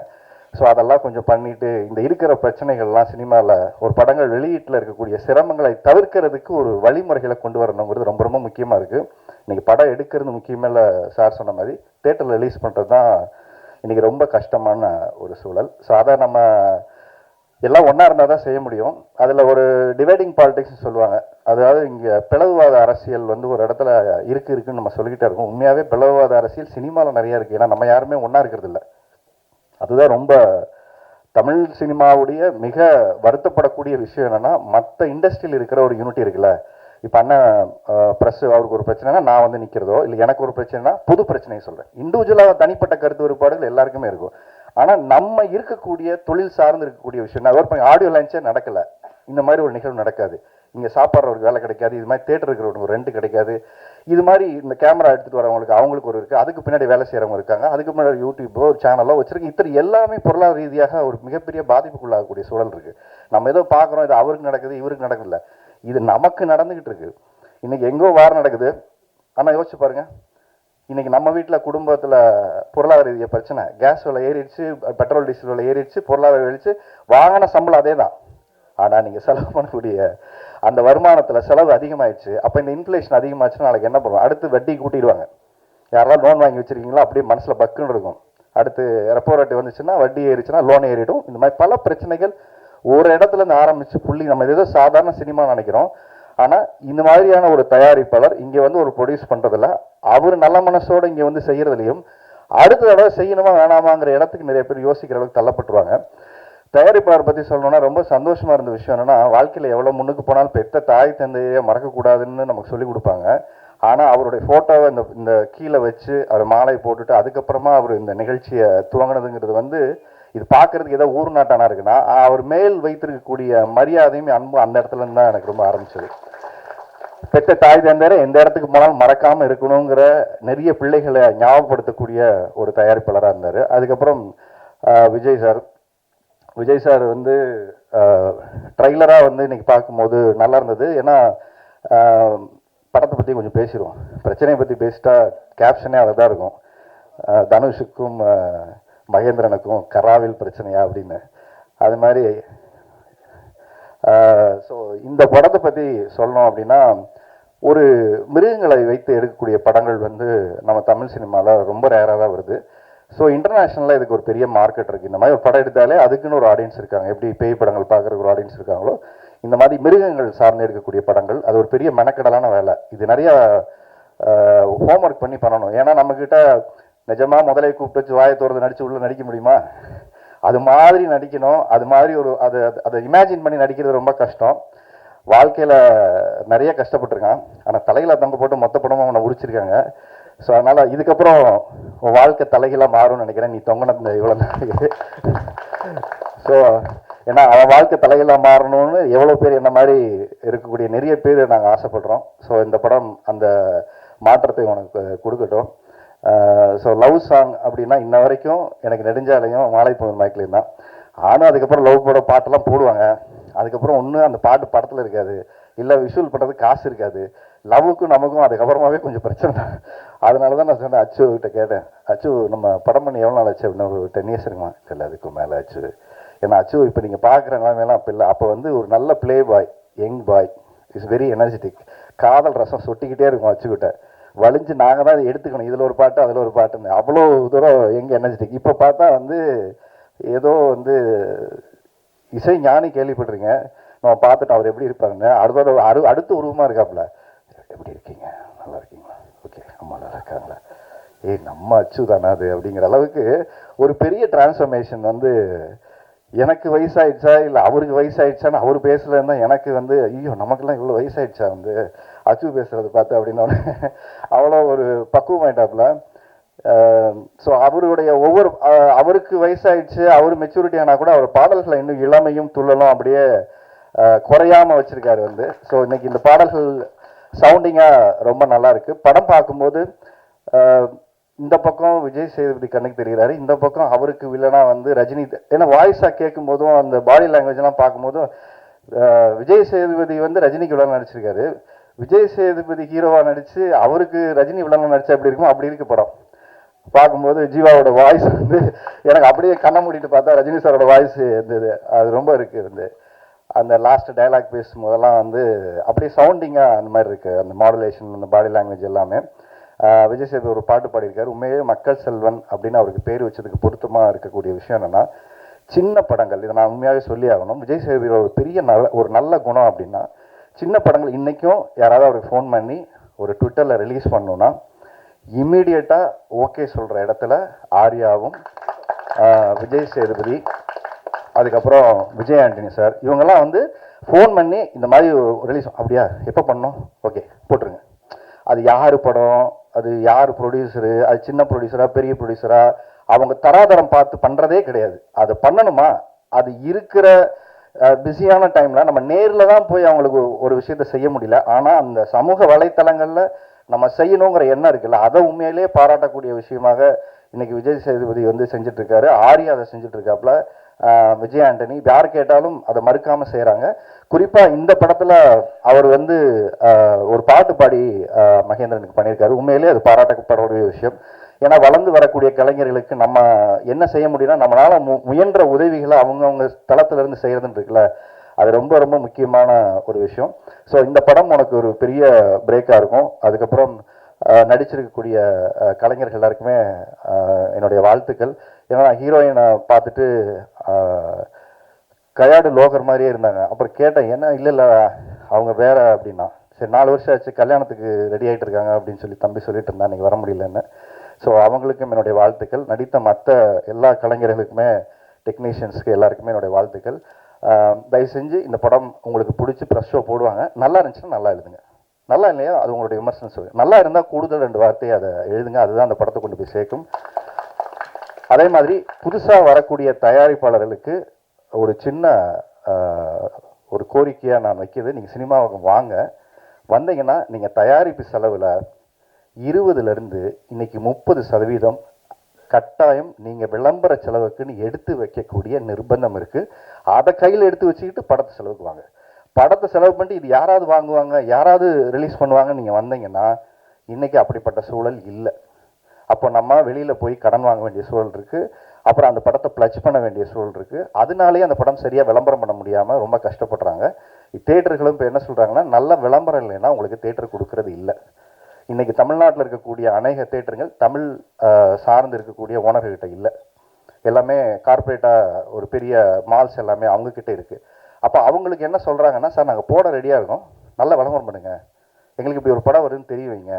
ஸோ அதெல்லாம் கொஞ்சம் பண்ணிட்டு இந்த இருக்கிற பிரச்சனைகள்லாம் சினிமாவில் ஒரு படங்கள் வெளியீட்டில் இருக்கக்கூடிய சிரமங்களை தவிர்க்கிறதுக்கு ஒரு வழிமுறைகளை கொண்டு வரணுங்கிறது ரொம்ப ரொம்ப முக்கியமாக இருக்குது. இன்றைக்கி படம் எடுக்கிறது முக்கியமே இல்லை, சார் சொன்ன மாதிரி தேட்டரில் ரிலீஸ் பண்ணுறது தான் இன்றைக்கி ரொம்ப கஷ்டமான ஒரு சூழல். ஸோ அதை நம்ம எல்லாம் ஒன்றா இருந்தால் தான் செய்ய முடியும். அதில் ஒரு டிவைடிங் பாலிடிக்ஸ் சொல்லுவாங்க. அதாவது இங்கே பிளவுவாத அரசியல் வந்து ஒரு இடத்துல இருக்குன்னு நம்ம சொல்லிக்கிட்டே இருக்கோம். உண்மையாகவே பிளவுவாத அரசியல் சினிமாவில் நிறையா இருக்குது. ஏன்னா நம்ம யாருமே ஒன்றா இருக்கிறது இல்லை. அதுதான் ரொம்ப தமிழ் சினிமாவுடைய மிக வருத்தப்படக்கூடிய விஷயம். என்னென்னா மற்ற இண்டஸ்ட்ரியில் இருக்கிற ஒரு யூனிட்டி இருக்குல்ல. இப்போ அண்ணன் ப்ரெஸ் அவருக்கு ஒரு பிரச்சனைனா நான் வந்து நிற்கிறதோ, இல்லை எனக்கு ஒரு பிரச்சனைனா புது பிரச்சனையை சொல்கிறேன். இண்டிவிஜுவலாக தனிப்பட்ட கருத்து வேறுபாடுகள் எல்லாருக்குமே இருக்கும். ஆனால் நம்ம இருக்கக்கூடிய தொழில் சார்ந்து இருக்கக்கூடிய விஷயம், நான் ஒர்க் பண்ணி ஆடியோ லான்ச்சே நடக்கலை, இந்த மாதிரி ஒரு நிகழ்வு நடக்காது. இங்கே சாப்பிட்றவருக்கு வேலை கிடைக்காது, இது மாதிரி தேட்டர் இருக்கிறவங்களுக்கு ரெண்ட் கிடைக்காது, இது மாதிரி இந்த கேமரா எடுத்துகிட்டு வரவங்களுக்கு அவங்களுக்கு ஒரு இருக்குது, அதுக்கு பின்னாடி வேலை செய்கிறவங்க இருக்காங்க, அதுக்கு முன்னாடி யூடியூப்போ ஒரு சேனலோ வச்சுருக்கு. இத்தனை எல்லாமே பொருளாதார ரீதியாக ஒரு மிகப்பெரிய பாதிப்புக்குள்ளாகக்கூடிய சூழல் இருக்குது. நம்ம ஏதோ பார்க்குறோம், இது அவருக்கு நடக்குது இவருக்கு நடக்குதுல்ல, இது நமக்கு நடந்துக்கிட்டு இருக்கு. இன்றைக்கி எங்கோ வாரம் நடக்குது. ஆனால் யோசிச்சு பாருங்கள், இன்றைக்கி நம்ம வீட்டில் குடும்பத்தில் பொருளாதார ரீதியாக பிரச்சனை, கேஸ் விலை ஏறிடுச்சு, பெட்ரோல் டீசல் விலை ஏறிடுச்சு, பொருளாதார ஏறிடுச்சு, வாங்கின சம்பளம் அதே தான். ஆனால் நீங்கள் செலவு பண்ணக்கூடிய அந்த வருமானத்தில் செலவு அதிகமாகிடுச்சு. அப்போ இந்த இன்ஃப்ளேஷன் அதிகமாச்சுன்னா நாளைக்கு என்ன பண்ணுவோம்? அடுத்து வட்டி கூட்டிடுவாங்க. யாரெல்லாம் லோன் வாங்கி வச்சுருக்கீங்களோ அப்படியே மனசில் பக்குன்னு இருக்கும். அடுத்து ரெப்போ ரேட் வந்துச்சுன்னா வட்டி ஏறிச்சுன்னா லோன் ஏறிடும். இந்த மாதிரி பல பிரச்சனைகள் ஒரு இடத்துல இருந்து ஆரம்பித்து புள்ளி. நம்ம ஏதோ சாதாரண சினிமா நினைக்கிறோம். ஆனால் இந்த மாதிரியான ஒரு தயாரிப்பாளர் இங்கே வந்து ஒரு ப்ரொடியூஸ் பண்ணுறதில்ல, அவர் நல்ல மனசோடு இங்கே வந்து செய்கிறதுலையும் அடுத்த தடவை செய்யணுமா வேணாமாங்கிற இடத்துக்கு நிறைய பேர் யோசிக்கிற அளவுக்கு தள்ளப்பட்டுருவாங்க. தயாரிப்பாளர் பற்றி சொல்லணும்னா ரொம்ப சந்தோஷமாக இருந்த விஷயம் என்னென்னா, வாழ்க்கையில் எவ்வளோ முன்னுக்கு போனாலும் பெற்ற தாய் தந்தையை மறக்கக்கூடாதுன்னு நமக்கு சொல்லிக் கொடுப்பாங்க. ஆனால் அவருடைய ஃபோட்டோவை இந்த கீழே வச்சு அவர் மாலை போட்டுட்டு அதுக்கப்புறமா அவர் இந்த நிகழ்ச்சியை துவங்கினதுங்கிறது வந்து இது பார்க்குறதுக்கு ஏதோ ஊர் நாட்டானா இருக்குன்னா அவர் மேல் வைத்திருக்கக்கூடிய மரியாதையும் அன்பும் அந்த இடத்துல இருந்து தான் எனக்கு ரொம்ப ஆரம்பிச்சது. பெற்ற தாய் தந்தையரை எந்த இடத்துக்கு போனாலும் மறக்காமல் இருக்கணுங்கிற நிறைய பிள்ளைகளை ஞாபகப்படுத்தக்கூடிய ஒரு தயாரிப்பாளராக இருந்தார். அதுக்கப்புறம் விஜய் சார் வந்து ட்ரைலராக வந்து இன்னைக்கு பார்க்கும்போது நல்லா இருந்தது. ஏன்னா படத்தை பற்றி கொஞ்சம் பேசிடுவோம், பிரச்சனையை பற்றி பேசிட்டா கேப்ஷனே அதை தான் இருக்கும், தனுஷுக்கும் மகேந்திரனுக்கும் கராவில் பிரச்சனையா அப்படின்னு. அது மாதிரி ஸோ இந்த படத்தை பற்றி சொல்லணும் அப்படின்னா, ஒரு மிருகங்களை வைத்து எடுக்கக்கூடிய படங்கள் வந்து நம்ம தமிழ் சினிமாவில் ரொம்ப ரேராக தான் வருது. ஸோ இன்டர்நேஷ்னலில் இதுக்கு ஒரு பெரிய மார்க்கெட் இருக்குது. இந்த மாதிரி ஒரு படம் எடுத்தாலே அதுக்குன்னு ஒரு ஆடியன்ஸ் இருக்காங்க. எப்படி பேய் படங்கள் பார்க்குறதுக்கு ஒரு ஆடியன்ஸ் இருக்காங்களோ, இந்த மாதிரி மிருகங்கள் சார்ந்து இருக்கக்கூடிய படங்கள் அது ஒரு பெரிய மெனக்கடலான வேலை. இது நிறையா ஹோம்ஒர்க் பண்ணி பண்ணணும். ஏன்னா நம்மக்கிட்ட நிஜமாக முதலே கூப்பிட்டு வச்சு வாயை தோறது நடித்து உள்ளே நடிக்க முடியுமா? அது மாதிரி நடிக்கணும். அது மாதிரி ஒரு அதை இமேஜின் பண்ணி நடிக்கிறது ரொம்ப கஷ்டம். வாழ்க்கையில் நிறைய கஷ்டப்பட்டுருக்கான். ஆனால் தலையில் தங்க போட்டு மொத்த படமும் அவனை உரிச்சிருக்காங்க. ஸோ அதனால் இதுக்கப்புறம் உன் வாழ்க்கை தலைகளாக மாறும்னு நினைக்கிறேன், நீ தொங்கின இவ்வளோ நாளைக்கு. ஸோ ஏன்னா அவன் வாழ்க்கை தலைகளாக மாறணும்னு எவ்வளோ பேர் என்ன மாதிரி இருக்கக்கூடிய நிறைய பேர் நாங்கள் ஆசைப்படுறோம். ஸோ இந்த படம் அந்த மாற்றத்தை உனக்கு கொடுக்கட்டும். ஸோ லவ் சாங் அப்படின்னா இன்ன வரைக்கும் எனக்கு நெடுஞ்சாலையும் மாலைப்பூர் மைக்கிலையும் தான். ஆனால் அதுக்கப்புறம் லவ் போட பாட்டெல்லாம் போடுவாங்க. அதுக்கப்புறம் ஒன்று அந்த பாட்டு படத்தில் இருக்காது, இல்லை விஷுவல் பண்ணுறதுக்கு காசு இருக்காது. லவ்வுக்கும் நமக்கும் அதுக்கப்புறமாவே கொஞ்சம் பிரச்சனை தான். அதனால தான் நான் சொன்னேன், அச்சு கிட்ட கேட்டேன், அச்சு நம்ம படம் பண்ணி எவ்வளோ நாள் ஆச்சு அப்படின்னா, ஒரு 10 years இருக்குமா? இல்லை அதுக்கு மேலே ஆச்சு. ஏன்னா அச்சு இப்போ நீங்கள் பார்க்குற நிலைமையெல்லாம் அப்போ இல்லை. அப்போ வந்து ஒரு நல்ல play boy, young boy, is very energetic, காதல் ரசம் சொட்டிக்கிட்டே இருக்கும் அச்சுக்கிட்ட. வலிஞ்சு நாங்கள் தான் எடுத்துக்கணும், இதில் ஒரு பாட்டு அதில் ஒரு பாட்டுன்னு, அவ்வளோ தூரம் எங்கே எனர்ஜெட்டிக். இப்போ பார்த்தா வந்து ஏதோ வந்து இசை ஞானி கேள்விப்பட்டிருங்க, நம்ம பார்த்துட்டு அவர் எப்படி இருப்பாருன்னு அடுத்த உருவமாக இருக்காப்புல. எப்படி இருக்கீங்க, நல்லா இருக்கீங்களா, ஓகே அம்மா நல்லா இருக்காங்களா, நம்ம அச்சு தானே அது அப்படிங்கிற அளவுக்கு ஒரு பெரிய டிரான்ஸ்ஃபர்மேஷன் வந்து எனக்கு வயசாயிடுச்சா இல்லை அவருக்கு வயசாயிடுச்சான்னு அவர் பேசலன்னா எனக்கு வந்து ஐயோ நமக்கெல்லாம் இவ்வளோ வயசாயிடுச்சா வந்து அச்சு பேசுறது பார்த்து அப்படின்னு அவ்வளோ ஒரு பக்குவமாயிட்டாப்புல. ஸோ அவருடைய ஒவ்வொரு அவருக்கு வயசாயிடுச்சு, அவர் மெச்சூரிட்டி ஆனால் கூட அவர் பாடல்களை இன்னும் இளமையும் துள்ளலும் அப்படியே குறையாம வச்சிருக்காரு வந்து. ஸோ இன்னைக்கு இந்த பாடல்கள் சவுண்டிங்காக ரொம்ப நல்லா இருக்கு. படம் பார்க்கும்போது இந்த பக்கம் விஜய் சேதுபதி கண்ணுக்கு தெரிகிறாரு, இந்த பக்கம் அவருக்கு வில்லனா வந்து ரஜினி. ஏன்னா வாய்ஸாக கேட்கும் போதும் அந்த பாடி லாங்குவேஜ்லாம் பார்க்கும்போதும் விஜய் சேதுபதி வந்து ரஜினிக்கு வில்லனா நடிச்சிருக்காரு, விஜய் சேதுபதி ஹீரோவா நடிச்சு அவருக்கு ரஜினி வில்லனா நடிச்சா எப்படி இருக்கும் அப்படி இருக்கு படம். பார்க்கும்போது ஜீவாவோட வாய்ஸ் வந்து எனக்கு அப்படியே கண்ணை மூடிட்டு பார்த்தா ரஜினி சாரோட வாய்ஸ் இருந்தது, அது ரொம்ப இருக்கு இருந்து. அந்த லாஸ்ட் டைலாக் பேசும்போதெல்லாம் வந்து அப்படியே சவுண்டிங்காக அந்த மாதிரி இருக்கு, அந்த மாடுலேஷன், அந்த பாடி லாங்குவேஜ் எல்லாமே. விஜய் சேதுபதி ஒரு பாட்டு பாடியிருக்காரு, உண்மையே மக்கள் செல்வன் அப்படின்னு அவருக்கு பேர் வச்சதுக்கு பொருத்தமாக இருக்கக்கூடிய விஷயம் என்னன்னா, சின்ன படங்கள், இதை நான் உண்மையாகவே சொல்லி ஆகணும், விஜய் சேதுபதியோட ஒரு பெரிய ஒரு நல்ல குணம் அப்படின்னா, சின்ன படங்கள் இன்றைக்கும் யாராவது அவருக்கு ஃபோன் பண்ணி ஒரு ட்விட்டரில் ரிலீஸ் பண்ணணுன்னா இம்மீடியட்டாக ஓகே சொல்கிற இடத்துல ஆர்யாவும் விஜய் சேதுபதி, அதுக்கப்புறம் விஜய் ஆண்டனி சார், இவங்கெல்லாம் வந்து ஃபோன் பண்ணி இந்த மாதிரி ரிலீஸ் அப்படியா எப்போ பண்ணோம், ஓகே போட்டுருங்க. அது யார் படம், அது யார் ப்ரொடியூசரு, அது சின்ன ப்ரொடியூசரா பெரிய ப்ரொடியூசரா, அவங்க தராதரம் பார்த்து பண்ணுறதே கிடையாது. அது பண்ணணுமா, அது இருக்கிற பிஸியான டைமில் நம்ம நேரில் தான் போய் அவங்களுக்கு ஒரு விஷயத்த செய்ய முடியல, ஆனால் அந்த சமூக வலைத்தளங்களில் நம்ம செய்யணுங்கிற எண்ணம் இருக்குல்ல, அதை உண்மையிலேயே பாராட்டக்கூடிய விஷயமாக இன்னைக்கு விஜய் சேதுபதி வந்து செஞ்சுட்டு இருக்காரு. ஆர்யா அதை செஞ்சுட்டு இருக்காப்புல, விஜய் ஆண்டனி யார் கேட்டாலும் அதை மறுக்காம செய்கிறாங்க. குறிப்பாக இந்த படத்தில் அவர் வந்து ஒரு பாட்டு பாடி மகேந்திரனுக்கு பண்ணியிருக்காரு, உண்மையிலேயே அது பாராட்டப்படக்கூடிய விஷயம். ஏன்னா வளர்ந்து வரக்கூடிய கலைஞர்களுக்கு நம்ம என்ன செய்ய முடியும்னா, நம்மளால முயன்ற உதவிகளை அவங்கவுங்க தளத்திலிருந்து செய்யறதுன்னு இருக்குல்ல, அது ரொம்ப ரொம்ப முக்கியமான ஒரு விஷயம். ஸோ இந்த படம் உனக்கு ஒரு பெரிய பிரேக்காக இருக்கும். அதுக்கப்புறம் நடிச்சிருக்கக்கூடிய கலைஞர்கள் எல்லாருக்குமே என்னுடைய வாழ்த்துக்கள். ஏன்னா ஹீரோயினை பார்த்துட்டு கையாடு லோகர் மாதிரியே இருந்தாங்க. அப்புறம் கேட்டேன், என்ன இல்லை அவங்க வேற அப்படின்னா, சரி 4 வருஷம் ஆச்சு கல்யாணத்துக்கு ரெடி ஆகிட்டு இருக்காங்க அப்படின்னு சொல்லி தம்பி சொல்லிட்டு இருந்தா, நீங்கள் வர முடியலன்னு. ஸோ அவங்களுக்கும் என்னுடைய வாழ்த்துக்கள். நடித்த மற்ற எல்லா கலைஞர்களுக்குமே, டெக்னீஷியன்ஸ்க்கு எல்லாருக்குமே என்னுடைய வாழ்த்துக்கள். தயவு செஞ்சு இந்த படம் உங்களுக்கு பிடிச்சி ப்ரெஸ் ஷோ போடுவாங்க, நல்லா இருந்துச்சுன்னா நல்லா எழுதுங்க, நல்லா இல்லையா அது உங்களுடைய விமர்சனம் சொல்லுங்கள், நல்லா இருந்தால் கூடுதல் 2 வார்த்தையை அதை எழுதுங்க, அதுதான் அந்த படத்தை கொண்டு போய் சேர்க்கும். அதே மாதிரி புதுசாக வரக்கூடிய தயாரிப்பாளர்களுக்கு ஒரு சின்ன ஒரு கோரிக்கையாக நான் வைக்கிறது, நீங்கள் சினிமாவுக்கு வாங்க, வந்தீங்கன்னா நீங்கள் தயாரிப்பு செலவில் 20லேருந்து இன்னைக்கு 30% கட்டாயம் நீங்கள் விளம்பர செலவுக்குன்னு எடுத்து வைக்கக்கூடிய நிர்பந்தம் இருக்குது. அதை கையில் எடுத்து வச்சுக்கிட்டு படத்தை செலவுக்கு வாங்க. படத்தை செலவு பண்ணிட்டு இது யாராவது வாங்குவாங்க, யாராவது ரிலீஸ் பண்ணுவாங்கன்னு நீங்கள் வந்தீங்கன்னா இன்றைக்கி அப்படிப்பட்ட சூழல் இல்லை. அப்போ நம்ம வெளியில் போய் கடன் வாங்க வேண்டிய சூழல் இருக்குது, அப்புறம் அந்த படத்தை ப்ளச் பண்ண வேண்டிய சூழல் இருக்குது. அதனாலேயே அந்த படம் சரியாக விளம்பரம் பண்ண முடியாமல் ரொம்ப கஷ்டப்படுறாங்க. தேட்டர்களும் இப்போ என்ன சொல்கிறாங்கன்னா, நல்ல விளம்பரம் இல்லைன்னா உங்களுக்கு தேட்டர் கொடுக்கறது இல்லை. இன்றைக்கி தமிழ்நாட்டில் இருக்கக்கூடிய அநேக தேட்டருங்கள் தமிழ் சார்ந்து இருக்கக்கூடிய ஓனர்கிட்ட இல்லை, எல்லாமே கார்பரேட்டாக ஒரு பெரிய மால்ஸ் எல்லாமே அவங்கக்கிட்ட இருக்குது. அப்போ அவங்களுக்கு என்ன சொல்கிறாங்கன்னா, சார் நாங்கள் போட ரெடியாக இருக்கோம், நல்ல விளம்பரம் பண்ணுங்க, எங்களுக்கு இப்படி ஒரு படம் வருதுன்னு தெரிய வைங்க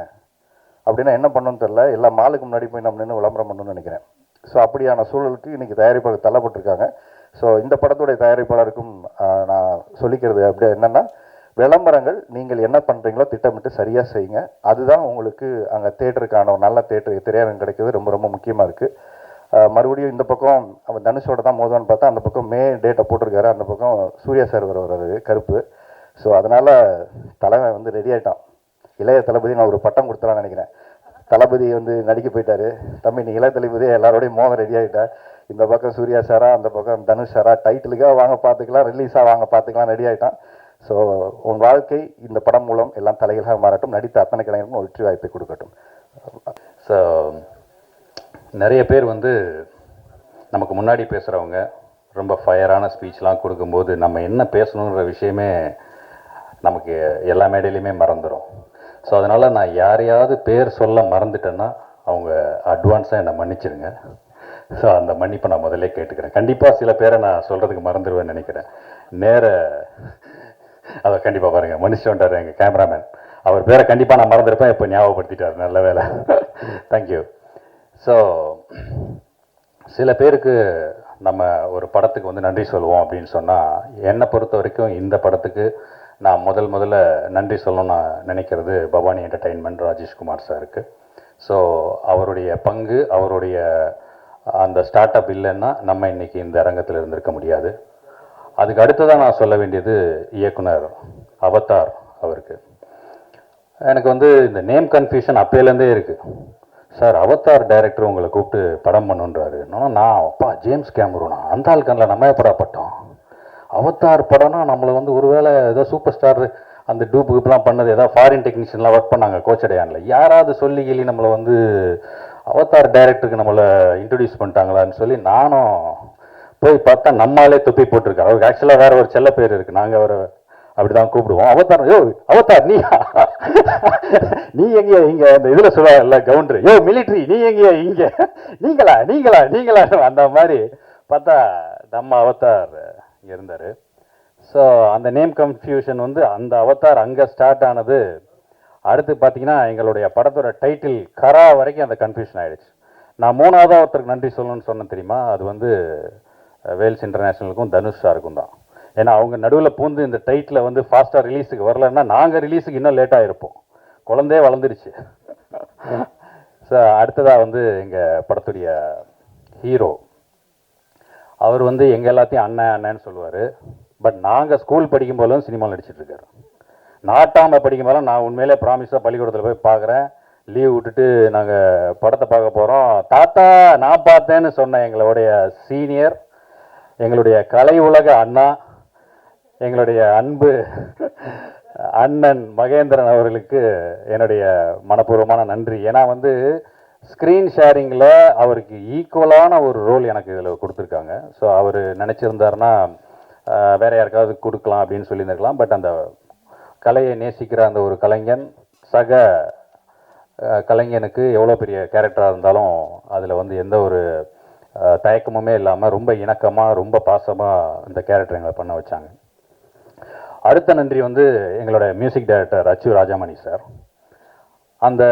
அப்படின்னா என்ன பண்ணணும்னு தெரில, எல்லா மாலுக்கு முன்னாடி போய் நம்ம நின்று விளம்பரம் பண்ணணும்னு நினைக்கிறேன். ஸோ அப்படியான சூழலுக்கு இன்றைக்கி தயாரிப்பாளர் தள்ளப்பட்டிருக்காங்க. ஸோ இந்த படத்துடைய தயாரிப்பாளருக்கும் நான் சொல்லிக்கிறது அப்படியே என்னென்னா, விளம்பரங்கள் நீங்கள் என்ன பண்ணுறீங்களோ திட்டமிட்டு சரியாக செய்யுங்க, அதுதான் உங்களுக்கு அங்கே தேட்டருக்கான ஒரு நல்ல திரையரங்கம் கிடைக்கிறது ரொம்ப ரொம்ப முக்கியமாக இருக்குது. மறுபடியும் இந்த பக்கம் அவன் தனுஷோட தான் மோதுவான்னு பார்த்தா அந்த பக்கம் மே டேட்டை போட்டிருக்காரு, அந்த பக்கம் சூர்யா சார் வர்றாரு கருப்பு. ஸோ அதனால் தலைவன் வந்து ரெடி ஆகிட்டான். இளைய தளபதி நான் ஒரு பட்டம் கொடுத்தலான்னு நினைக்கிறேன். தளபதி வந்து நடிக்க போயிட்டாரு, தம்பி நீ இளைய தளபதியே எல்லாரோடையும் மோத ரெடி ஆகிட்டா, இந்த பக்கம் சூர்யா சாரா அந்த பக்கம் தனுஷ் சாரா, டைட்டிலுக்காக வாங்க பார்த்துக்கலாம், ரிலீஸாக வாங்க பார்த்துக்கலாம், ரெடி ஆகிட்டான். ஸோ உன் வாழ்க்கை இந்த படம் மூலம் எல்லாம் தலைகளாக மாறட்டும், நடித்த அத்தனை கலைஞருக்கும் வெற்றி வாய்ப்பை கொடுக்கட்டும். ஸோ நிறைய பேர் வந்து நமக்கு முன்னாடி பேசுகிறவங்க ரொம்ப ஃபயரான ஸ்பீச்லாம் கொடுக்கும்போது நம்ம என்ன பேசணுன்ற விஷயமே நமக்கு எல்லா மேடையிலையுமே மறந்துடும். ஸோ அதனால் நான் யாரையாவது பேர் சொல்ல மறந்துட்டேன்னா அவங்க அட்வான்ஸாக என்னை மன்னிச்சிடுங்க. ஸோ அந்த மன்னிப்பை நான் முதல்ல கேட்டுக்கிறேன். கண்டிப்பாக சில பேரை நான் சொல்கிறதுக்கு மறந்துடுவேன்னு நினைக்கிறேன். அதை கண்டிப்பாக பாருங்கள், மன்னிச்சு வந்துட்டார் எங்கள் கேமராமேன், அவர் பேரை கண்டிப்பாக நான் மறந்துருப்பேன், இப்போ ஞாபகப்படுத்திட்டார், நல்ல வேலை, தேங்க்யூ. ஸோ சில பேருக்கு நம்ம ஒரு படத்துக்கு வந்து நன்றி சொல்லுவோம் அப்படின்னு சொன்னால், என்னை பொறுத்த வரைக்கும் இந்த படத்துக்கு நான் முதல்ல நன்றி சொல்லணும்னு நான் நினைக்கிறது பவானி என்டர்டெயின்மெண்ட் ராஜேஷ்குமார் சாருக்கு. ஸோ அவருடைய பங்கு, அவருடைய அந்த ஸ்டார்ட் அப் இல்லைன்னா நம்ம இன்னைக்கு இந்த அரங்கத்தில் இருந்திருக்க முடியாது. அதுக்கு அடுத்ததான் நான் சொல்ல வேண்டியது இயக்குனர் அவதார் அவருக்கு. எனக்கு வந்து இந்த நேம் கன்ஃபியூஷன் அப்பையிலேருந்தே இருக்குது. சார் அவதார் டைரக்டர் உங்களை கூப்பிட்டு படம் பண்ணுன்றாரு. நான் அப்பா ஜேம்ஸ் கேமரூனா அந்த ஆள் கண்ணில் நம்ம எப்படாப்பட்டோம். அவதார் படம்னா நம்மளை வந்து ஒருவேளை ஏதோ சூப்பர் ஸ்டார் அந்த டூப்புக்குலாம் பண்ணது ஏதாவது ஃபாரின் டெக்னீஷியன்லாம் ஒர்க் பண்ணாங்க கோச்சடையானில், யாராவது சொல்லி கேள்வி நம்மளை வந்து அவதார் டைரக்டருக்கு நம்மளை இன்ட்ரடியூஸ் பண்ணிட்டாங்களான்னு சொல்லி நானும் போய் பார்த்தா நம்மளாலே தொப்பி போட்டிருக்காரு. அவருக்கு ஆக்சுவலாக வேற ஒரு செல்ல பேர் இருக்குது, நாங்கள் அவரை அப்படி தான் கூப்பிடுவோம். அவதார், யோ அவதார் நீ எங்கேயா இங்கே அந்த இதில் சொல்லுவாங்கல்ல கவுண்டர், யோ மிலிட்ரி நீ எங்கேயா இங்கே, நீங்களா அந்த மாதிரி பார்த்தா நம்ம அவதார் இங்கே இருந்தார். ஸோ அந்த நேம் கன்ஃபியூஷன் வந்து அந்த அவதார் அங்கே ஸ்டார்ட் ஆனது. அடுத்து பார்த்தீங்கன்னா எங்களுடைய படத்தோட டைட்டில் கரா வரைக்கும் அந்த கன்ஃபியூஷன் ஆகிடுச்சு. நான் மூணாவதாக ஒருத்தருக்கு நன்றி சொல்லணும்னு சொன்னேன் தெரியுமா, அது வந்து வேல்ஸ் இன்டர்நேஷ்னலுக்கும் தனுஷ் சாருக்கும் தான். ஏன்னா அவங்க நடுவில் பூந்து இந்த டைட்டில் வந்து ஃபாஸ்ட்டாக ரிலீஸுக்கு வரலன்னா நாங்கள் ரிலீஸுக்கு இன்னும் லேட்டாக இருப்போம். குழந்தையே வளர்ந்துருச்சு. ஸோ அடுத்ததாக வந்து எங்கள் படத்துடைய ஹீரோ, அவர் வந்து எங்கள் எல்லாத்தையும் அண்ணன்னு சொல்லுவார். பட் நாங்கள் ஸ்கூல் படிக்கும் போதும் சினிமாவில் நடிச்சிட்ருக்காரு. நாட்டாமல் படிக்கும் போதெல்லாம் நான் உண்மையிலே ப்ராமிஸாக பள்ளிக்கூடத்தில் போய் பார்க்குறேன், லீவ் விட்டுட்டு நாங்கள் படத்தை பார்க்க போகிறோம், தாத்தா நான் பார்த்தேன்னு சொன்ன எங்களுடைய சீனியர், எங்களுடைய கலை உலக அண்ணா, எங்களுடைய அன்பு அண்ணன் மகேந்திரன் அவர்களுக்கு என்னுடைய மனப்பூர்வமான நன்றி. ஏன்னா வந்து ஸ்க்ரீன் ஷேரிங்கில் அவருக்கு ஈக்குவலான ஒரு ரோல் எனக்கு இதில் கொடுத்துருக்காங்க. ஸோ அவர் நினச்சிருந்தாருன்னா வேற யாருக்காவது கொடுக்கலாம் அப்படின்னு சொல்லியிருந்திருக்கலாம். பட் அந்த கலையை நேசிக்கிற அந்த ஒரு கலைஞன் சக கலைஞனுக்கு எவ்வளோ பெரிய கேரக்டராக இருந்தாலும் அதில் வந்து எந்த ஒரு தயக்கமுமே இல்லாமல் ரொம்ப இணக்கமாக ரொம்ப பாசமாக இந்த கேரக்டர் எங்களை பண்ண வச்சாங்க. அடுத்த நன்றி வந்து எங்களோட மியூசிக் டைரக்டர் அச்சு ராஜாமணி சார். அந்த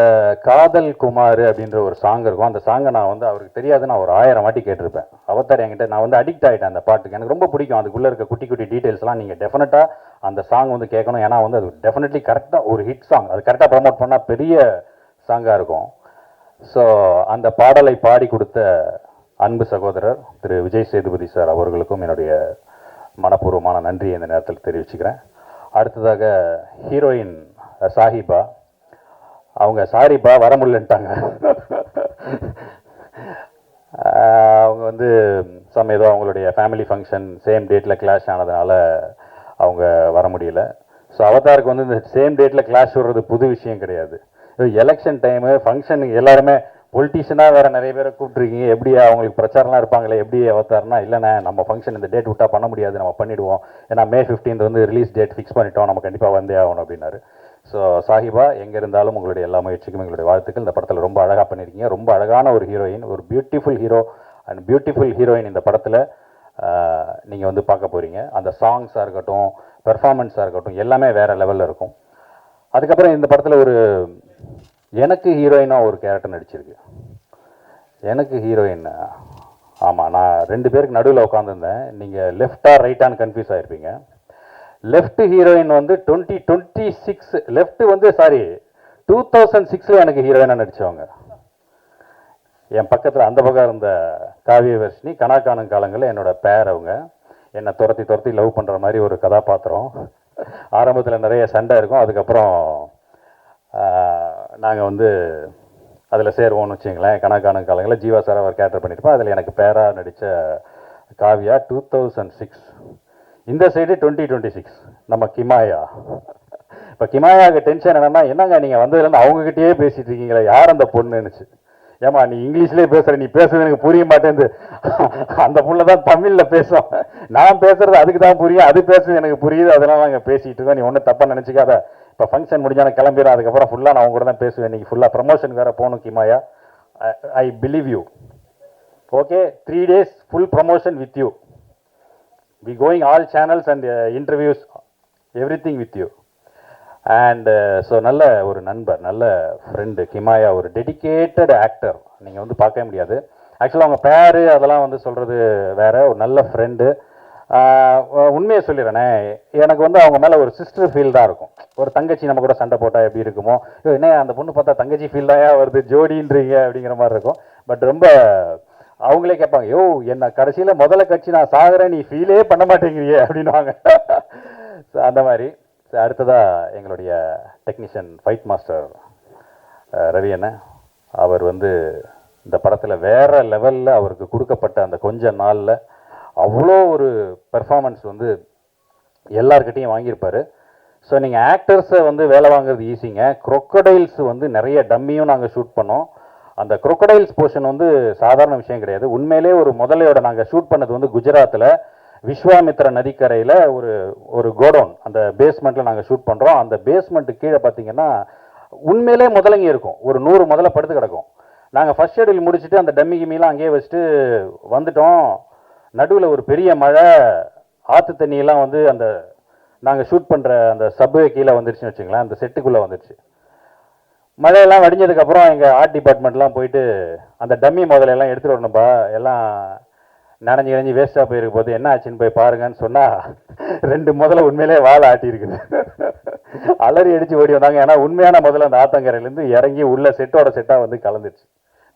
காதல் குமார் அப்படின்ற ஒரு சாங் இருக்கும். அந்த சாங்கை நான் வந்து அவருக்கு தெரியாது, நான் ஒரு 1000 வாட்டி கேட்டிருப்பேன். அவதார் என்கிட்ட நான் வந்து அடிக்ட் ஆகிட்டேன் அந்த பாட்டுக்கு. எனக்கு ரொம்ப பிடிக்கும். அதுக்குள்ளே இருக்க குட்டி குட்டி டீட்டெயில்ஸ்லாம் நீங்கள் டெஃபினட்டாக அந்த சாங் வந்து கேட்கணும். ஏன்னா வந்து அது டெஃபினெட்லி கரெக்டாக ஒரு ஹிட் சாங், அது கரெக்டாக ப்ரமோட் பண்ணால் பெரிய சாங்காக இருக்கும். ஸோ அந்த பாடலை பாடி கொடுத்த அன்பு சகோதரர் திரு விஜய் சேதுபதி சார் அவர்களுக்கும் என்னுடைய மனப்பூர்வமான நன்றியை இந்த நேரத்தில் தெரிவிச்சுக்கிறேன். அடுத்ததாக ஹீரோயின் சாஹிபா, அவங்க சாரிப்பா வர முடியலன்ட்டாங்க. அவங்க வந்து ஏதோ அவங்களுடைய ஃபேமிலி ஃபங்க்ஷன் சேம் டேட்டில் கிளாஷ் ஆனதுனால அவங்க வர முடியல. ஸோ அவதாருக்கு வந்து இந்த சேம் டேட்டில் கிளாஷ் வர்றது புது விஷயம் கிடையாது. எலெக்ஷன் டைமு ஃபங்க்ஷன் எல்லாருமே பொலிட்டீஷியனாக வேறு நிறைய பேரை கூப்பிட்ருக்கீங்க, எப்படி அவங்களுக்கு பிரச்சாரம்லாம் இருப்பாங்களே, எப்படி அவதார்னா இல்லைண்ணே நம்ம ஃபங்க்ஷன் இந்த டேட் விட்டால் பண்ண முடியாது, நம்ம பண்ணிவிடுவோம், ஏன்னா May 15 வந்து ரிலீஸ் டேட் ஃபிக்ஸ் பண்ணிட்டோம், நம்ம கண்டிப்பாக வந்தே ஆகணும் அப்படின்னாரு. ஸோ சாஹிபா எங்கே இருந்தாலும் உங்களுடைய எல்லா முயற்சிக்கும் எங்களுடைய வாழ்த்துக்கள். இந்த படத்தில் ரொம்ப அழகாக பண்ணியிருக்கீங்க. ரொம்ப அழகான ஒரு ஹீரோயின், ஒரு beautiful hero and beautiful heroine இந்த படத்தில் நீங்கள் வந்து பார்க்க போகிறீங்க. அந்த சாங்ஸாக இருக்கட்டும், பெர்ஃபார்மன்ஸாக இருக்கட்டும், எல்லாமே வேறு லெவலில் இருக்கும். அதுக்கப்புறம் இந்த படத்தில் ஒரு எனக்கு ஹீரோயினாக ஒரு கேரக்டர் நடிச்சிருக்கு. எனக்கு ஹீரோயின், ஆமாம், நான் 2 பேருக்கு நடுவில் உட்காந்துருந்தேன். நீங்கள் லெஃப்டா ரைட்டான்னு கன்ஃபியூஸ் ஆகிருப்பீங்க. லெஃப்ட் ஹீரோயின் வந்து 2026 லெஃப்ட் வந்து 2006 எனக்கு ஹீரோயினாக நடித்தவங்க. என் பக்கத்தில் அந்த பக்கம் இருந்த காவியவர்ஷினி கணக்கானும் காலங்களில் என்னோட பேர். அவங்க என்னை துரத்தி லவ் பண்ணுற மாதிரி ஒரு கதாபாத்திரம். ஆரம்பத்தில் நிறைய சண்டை இருக்கும், அதுக்கப்புறம் நாங்கள் வந்து அதில் சேருவோம்னு வச்சுங்களேன். கணக்கானும் காலங்களில் ஜீவா சார் அவர் கேரக்டர் பண்ணியிருப்போம். அதில் எனக்கு பேராக நடித்த காவியா 2006. இந்த சைடு 2026 நம்ம கிமாயா. இப்போ கிமாயாவுக்கு டென்ஷன் என்னங்க நீங்கள் வந்ததுலேருந்து அவங்ககிட்டயே பேசிகிட்டு இருக்கீங்களா, யார் அந்த பொண்ணுன்னுச்சு. ஏமா நீ இங்கிலீஷ்லேயே பேசுகிற, நீ பேசுறது எனக்கு புரிய மாட்டேங்குது. அந்த புள்ள தான் தமிழில் பேசும், நான் பேசுறது அதுக்கு தான் புரியும், அது பேசுறது எனக்கு புரியுது, அதெல்லாம் நாங்கள் பேசிகிட்டு இருக்கோம், நீ ஒன்றும் தப்பாக நினச்சிக்காத. இப்போ ஃபங்க்ஷன் முடிஞ்சாலும் கிளம்பிடும், அதுக்கப்புறம் ஃபுல்லாக நான் அவங்க கூட தான் பேசுவேன். இன்றைக்கி ஃபுல்லாக ப்ரமோஷன் வேறு போகணும் Kimaya. I believe you. Okay, 3 days full promotion with you. We going all channels and interviews, everything with you. And so நல்ல ஒரு நண்பர், நல்ல ஃப்ரெண்டு கிமாயா, ஒரு டெடிக்கேட்டட் ஆக்டர். நீங்கள் வந்து பார்க்கவே முடியாது. ஆக்சுவலாக அவங்க பேரு அதெல்லாம் வந்து சொல்கிறது வேற, ஒரு நல்ல ஃப்ரெண்டு. உண்மையை சொல்லிடுறேனே, எனக்கு வந்து அவங்க மேலே ஒரு சிஸ்டர் ஃபீல் தான் இருக்கும். ஒரு தங்கச்சி நம்ம கூட சண்டை போட்டால் எப்படி இருக்குமோ, என்ன அந்த பொண்ணு பார்த்தா தங்கச்சி ஃபீல் தான் வருது ஜோடின்றீங்க அப்படிங்கிற மாதிரி இருக்கும். பட் ரொம்ப அவங்களே கேட்பாங்க, யோ என்ன கடைசியில் முதல்ல கட்சி நான் சாகுறேன் நீ ஃபீலே பண்ண மாட்டேங்கிறியே அப்படின்வாங்க. ஸோ அந்த மாதிரி. ஸோ அடுத்ததாக எங்களுடைய டெக்னீஷியன் ஃபைட் மாஸ்டர் ரவி அண்ணன், அவர் வந்து இந்த படத்தில் வேற லெவலில் அவருக்கு கொடுக்கப்பட்ட அந்த கொஞ்ச நாளில் அவ்வளோ ஒரு பெர்ஃபார்மன்ஸ் வந்து எல்லார்கிட்டையும் வாங்கியிருப்பார். ஸோ நீங்கள் ஆக்டர்ஸை வந்து வேலை வாங்குறது ஈஸிங்க. crocodiles வந்து நிறைய டம்மியும் நாங்கள் ஷூட் பண்ணோம். அந்த crocodiles போர்ஷன் வந்து சாதாரண விஷயம் கிடையாது. உண்மையிலே ஒரு முதலையோட நாங்கள் ஷூட் பண்ணது வந்து குஜராத்தில் விஸ்வாமித்ர நதிக்கரையில் ஒரு கோடவுன், அந்த பேஸ்மெண்ட்டில் நாங்கள் ஷூட் பண்ணுறோம். அந்த பேஸ்மெண்ட்டு கீழே பார்த்தீங்கன்னா உண்மையிலே முதலைங்க இருக்கும், ஒரு 100 முதல்ல படுத்து கிடக்கும். நாங்கள் ஃபர்ஸ்ட் ஷெடியூல் முடிச்சுட்டு அந்த டம்மி கிம்மிலாம் அங்கேயே வச்சுட்டு வந்துட்டோம். நடுவில் ஒரு பெரிய மழை, ஆற்று தண்ணியெல்லாம் வந்து அந்த நாங்கள் ஷூட் பண்ணுற அந்த சப்வே கீழே வந்துருச்சுன்னு வச்சுங்களேன், அந்த செட்டுக்குள்ளே வந்துருச்சு. மழையெல்லாம் வடிஞ்சதுக்கப்புறம் எங்கள் ஆர்ட் டிபார்ட்மெண்ட்லாம் போயிட்டு அந்த டம்மி முதலையெல்லாம் எடுத்துகிட்டு வரணும்பா, எல்லாம் நனைஞ்சு நனைஞ்சு வேஸ்ட்டாக போயிருக்க போது என்ன ஆச்சுன்னு போய் பாருங்கன்னு சொன்னால் 2 முதல்ல உண்மையிலே வாழை ஆட்டியிருக்குது. அலறி அடித்து ஓடி வந்தாங்க. ஏன்னா உண்மையான முதல்ல அந்த ஆத்தங்கரையிலேருந்து இறங்கி உள்ள செட்டோட செட்டாக வந்து கலந்துருச்சு,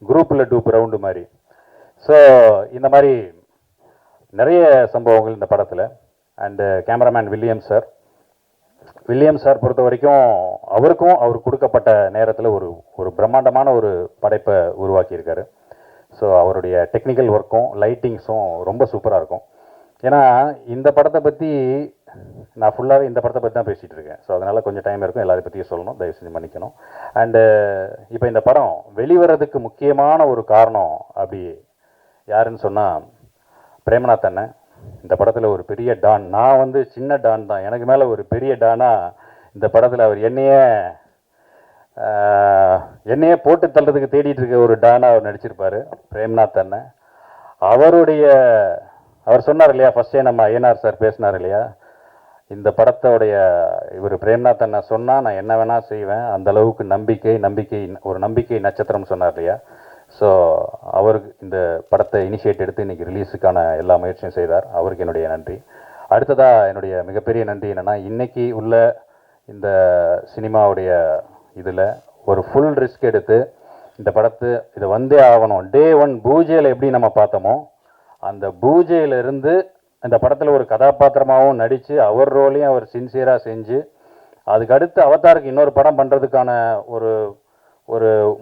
குரூப்பில் டூப் ரவுண்டு மாதிரி. ஸோ இந்த மாதிரி நிறைய சம்பவங்கள் இந்த படத்தில். அண்டு கேமராமேன் வில்லியம் சார் பொறுத்த வரைக்கும் அவருக்கும் அவர் கொடுக்கப்பட்ட நேரத்தில் ஒரு பிரம்மாண்டமான ஒரு படைப்பை உருவாக்கியிருக்காரு. ஸோ அவருடைய டெக்னிக்கல் ஒர்க்கும் லைட்டிங்ஸும் ரொம்ப சூப்பராக இருக்கும். ஏன்னா இந்த படத்தை பற்றி நான் ஃபுல்லாகவே இந்த படத்தை பற்றி தான் பேசிகிட்டு இருக்கேன். ஸோ அதனால் கொஞ்சம் டைம் இருக்கும், எல்லாரை பற்றியும் சொல்லணும், தயவு செஞ்சு மன்னிக்கணும். அண்டு இப்போ இந்த படம் வெளிவரதுக்கு முக்கியமான ஒரு காரணம் அப்படி யாருன்னு சொன்னால் பிரேமநாத் அண்ணன். இந்த படத்தில் ஒரு பெரிய டான், நான் வந்து சின்ன டான் தான், எனக்கு மேலே ஒரு பெரிய டானாக இந்த படத்தில் அவர் என்னையே போட்டு தள்ளுறதுக்கு தேடிட்டு இருக்க ஒரு டானாக அவர் நடிச்சிருப்பார் பிரேம்நாத் அண்ணன். அவர் சொன்னார் இல்லையா, ஃபஸ்ட்டே நம்ம ஐயனார் சார் பேசினார் இல்லையா, இந்த படத்தோடைய இவர் பிரேம்நாத் அண்ணன் சொன்னால் நான் என்ன வேணால் செய்வேன், அந்த அளவுக்கு நம்பிக்கை நட்சத்திரம் சொன்னார் இல்லையா. ஸோ அவருக்கு இந்த படத்தை இனிஷியேட் எடுத்து இன்றைக்கி ரிலீஸுக்கான எல்லா முயற்சியும் செய்தார். அவருக்கு என்னுடைய நன்றி. அடுத்ததாக என்னுடைய மிகப்பெரிய நன்றி என்னென்னா, இன்றைக்கி உள்ள இந்த சினிமாவுடைய இதில் ஒரு ஃபுல் ரிஸ்க் எடுத்து இந்த இதை வந்தே ஆகணும். டே 1 பூஜையில் எப்படி நம்ம பார்த்தோமோ, அந்த பூஜையிலிருந்து இந்த படத்தில் ஒரு கதாபாத்திரமாகவும் நடித்து அவர் ரோலையும் அவர் சின்சியராக செஞ்சு, அதுக்கு அடுத்து அவதாருக்கு இன்னொரு படம் பண்ணுறதுக்கான ஒரு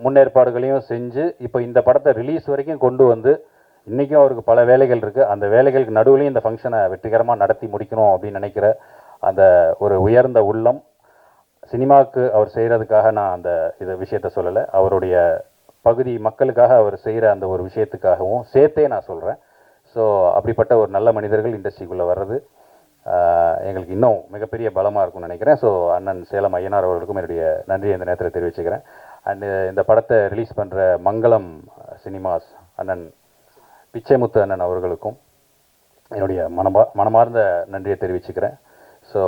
முன்னேற்பாடுகளையும் செஞ்சு இப்போ இந்த படத்தை ரிலீஸ் வரைக்கும் கொண்டு வந்து, இன்றைக்கும் அவருக்கு பல வேலைகள் இருக்குது, அந்த வேலைகளுக்கு நடுவுலையும் இந்த ஃபங்க்ஷனை வெற்றிகரமாக நடத்தி முடிக்கணும் அப்படின்னு நினைக்கிற அந்த ஒரு உயர்ந்த உள்ளம். சினிமாவுக்கு அவர் செய்கிறதுக்காக நான் அந்த விஷயத்த சொல்லலை, அவருடைய பகுதி மக்களுக்காக அவர் செய்கிற அந்த ஒரு விஷயத்துக்காகவும் சேர்த்தே நான் சொல்கிறேன். ஸோ அப்படிப்பட்ட ஒரு நல்ல மனிதர்கள் இண்டஸ்ட்ரிக்குள்ளே வர்றது எங்களுக்கு இன்னும் மிகப்பெரிய பலமாக இருக்கும்னு நினைக்கிறேன். ஸோ அண்ணன் சேலம் ஐயனார் அவர்களுக்கும் என்னுடைய நன்றியை இந்த நேரத்தில் தெரிவிச்சுக்கிறேன். அண்டு இந்த படத்தை ரிலீஸ் பண்ணுற மங்களம் சினிமாஸ் அண்ணன் பிச்சைமுத்து அண்ணன் அவர்களுக்கும் என்னுடைய மனமார்ந்த நன்றியை தெரிவிச்சுக்கிறேன். ஸோ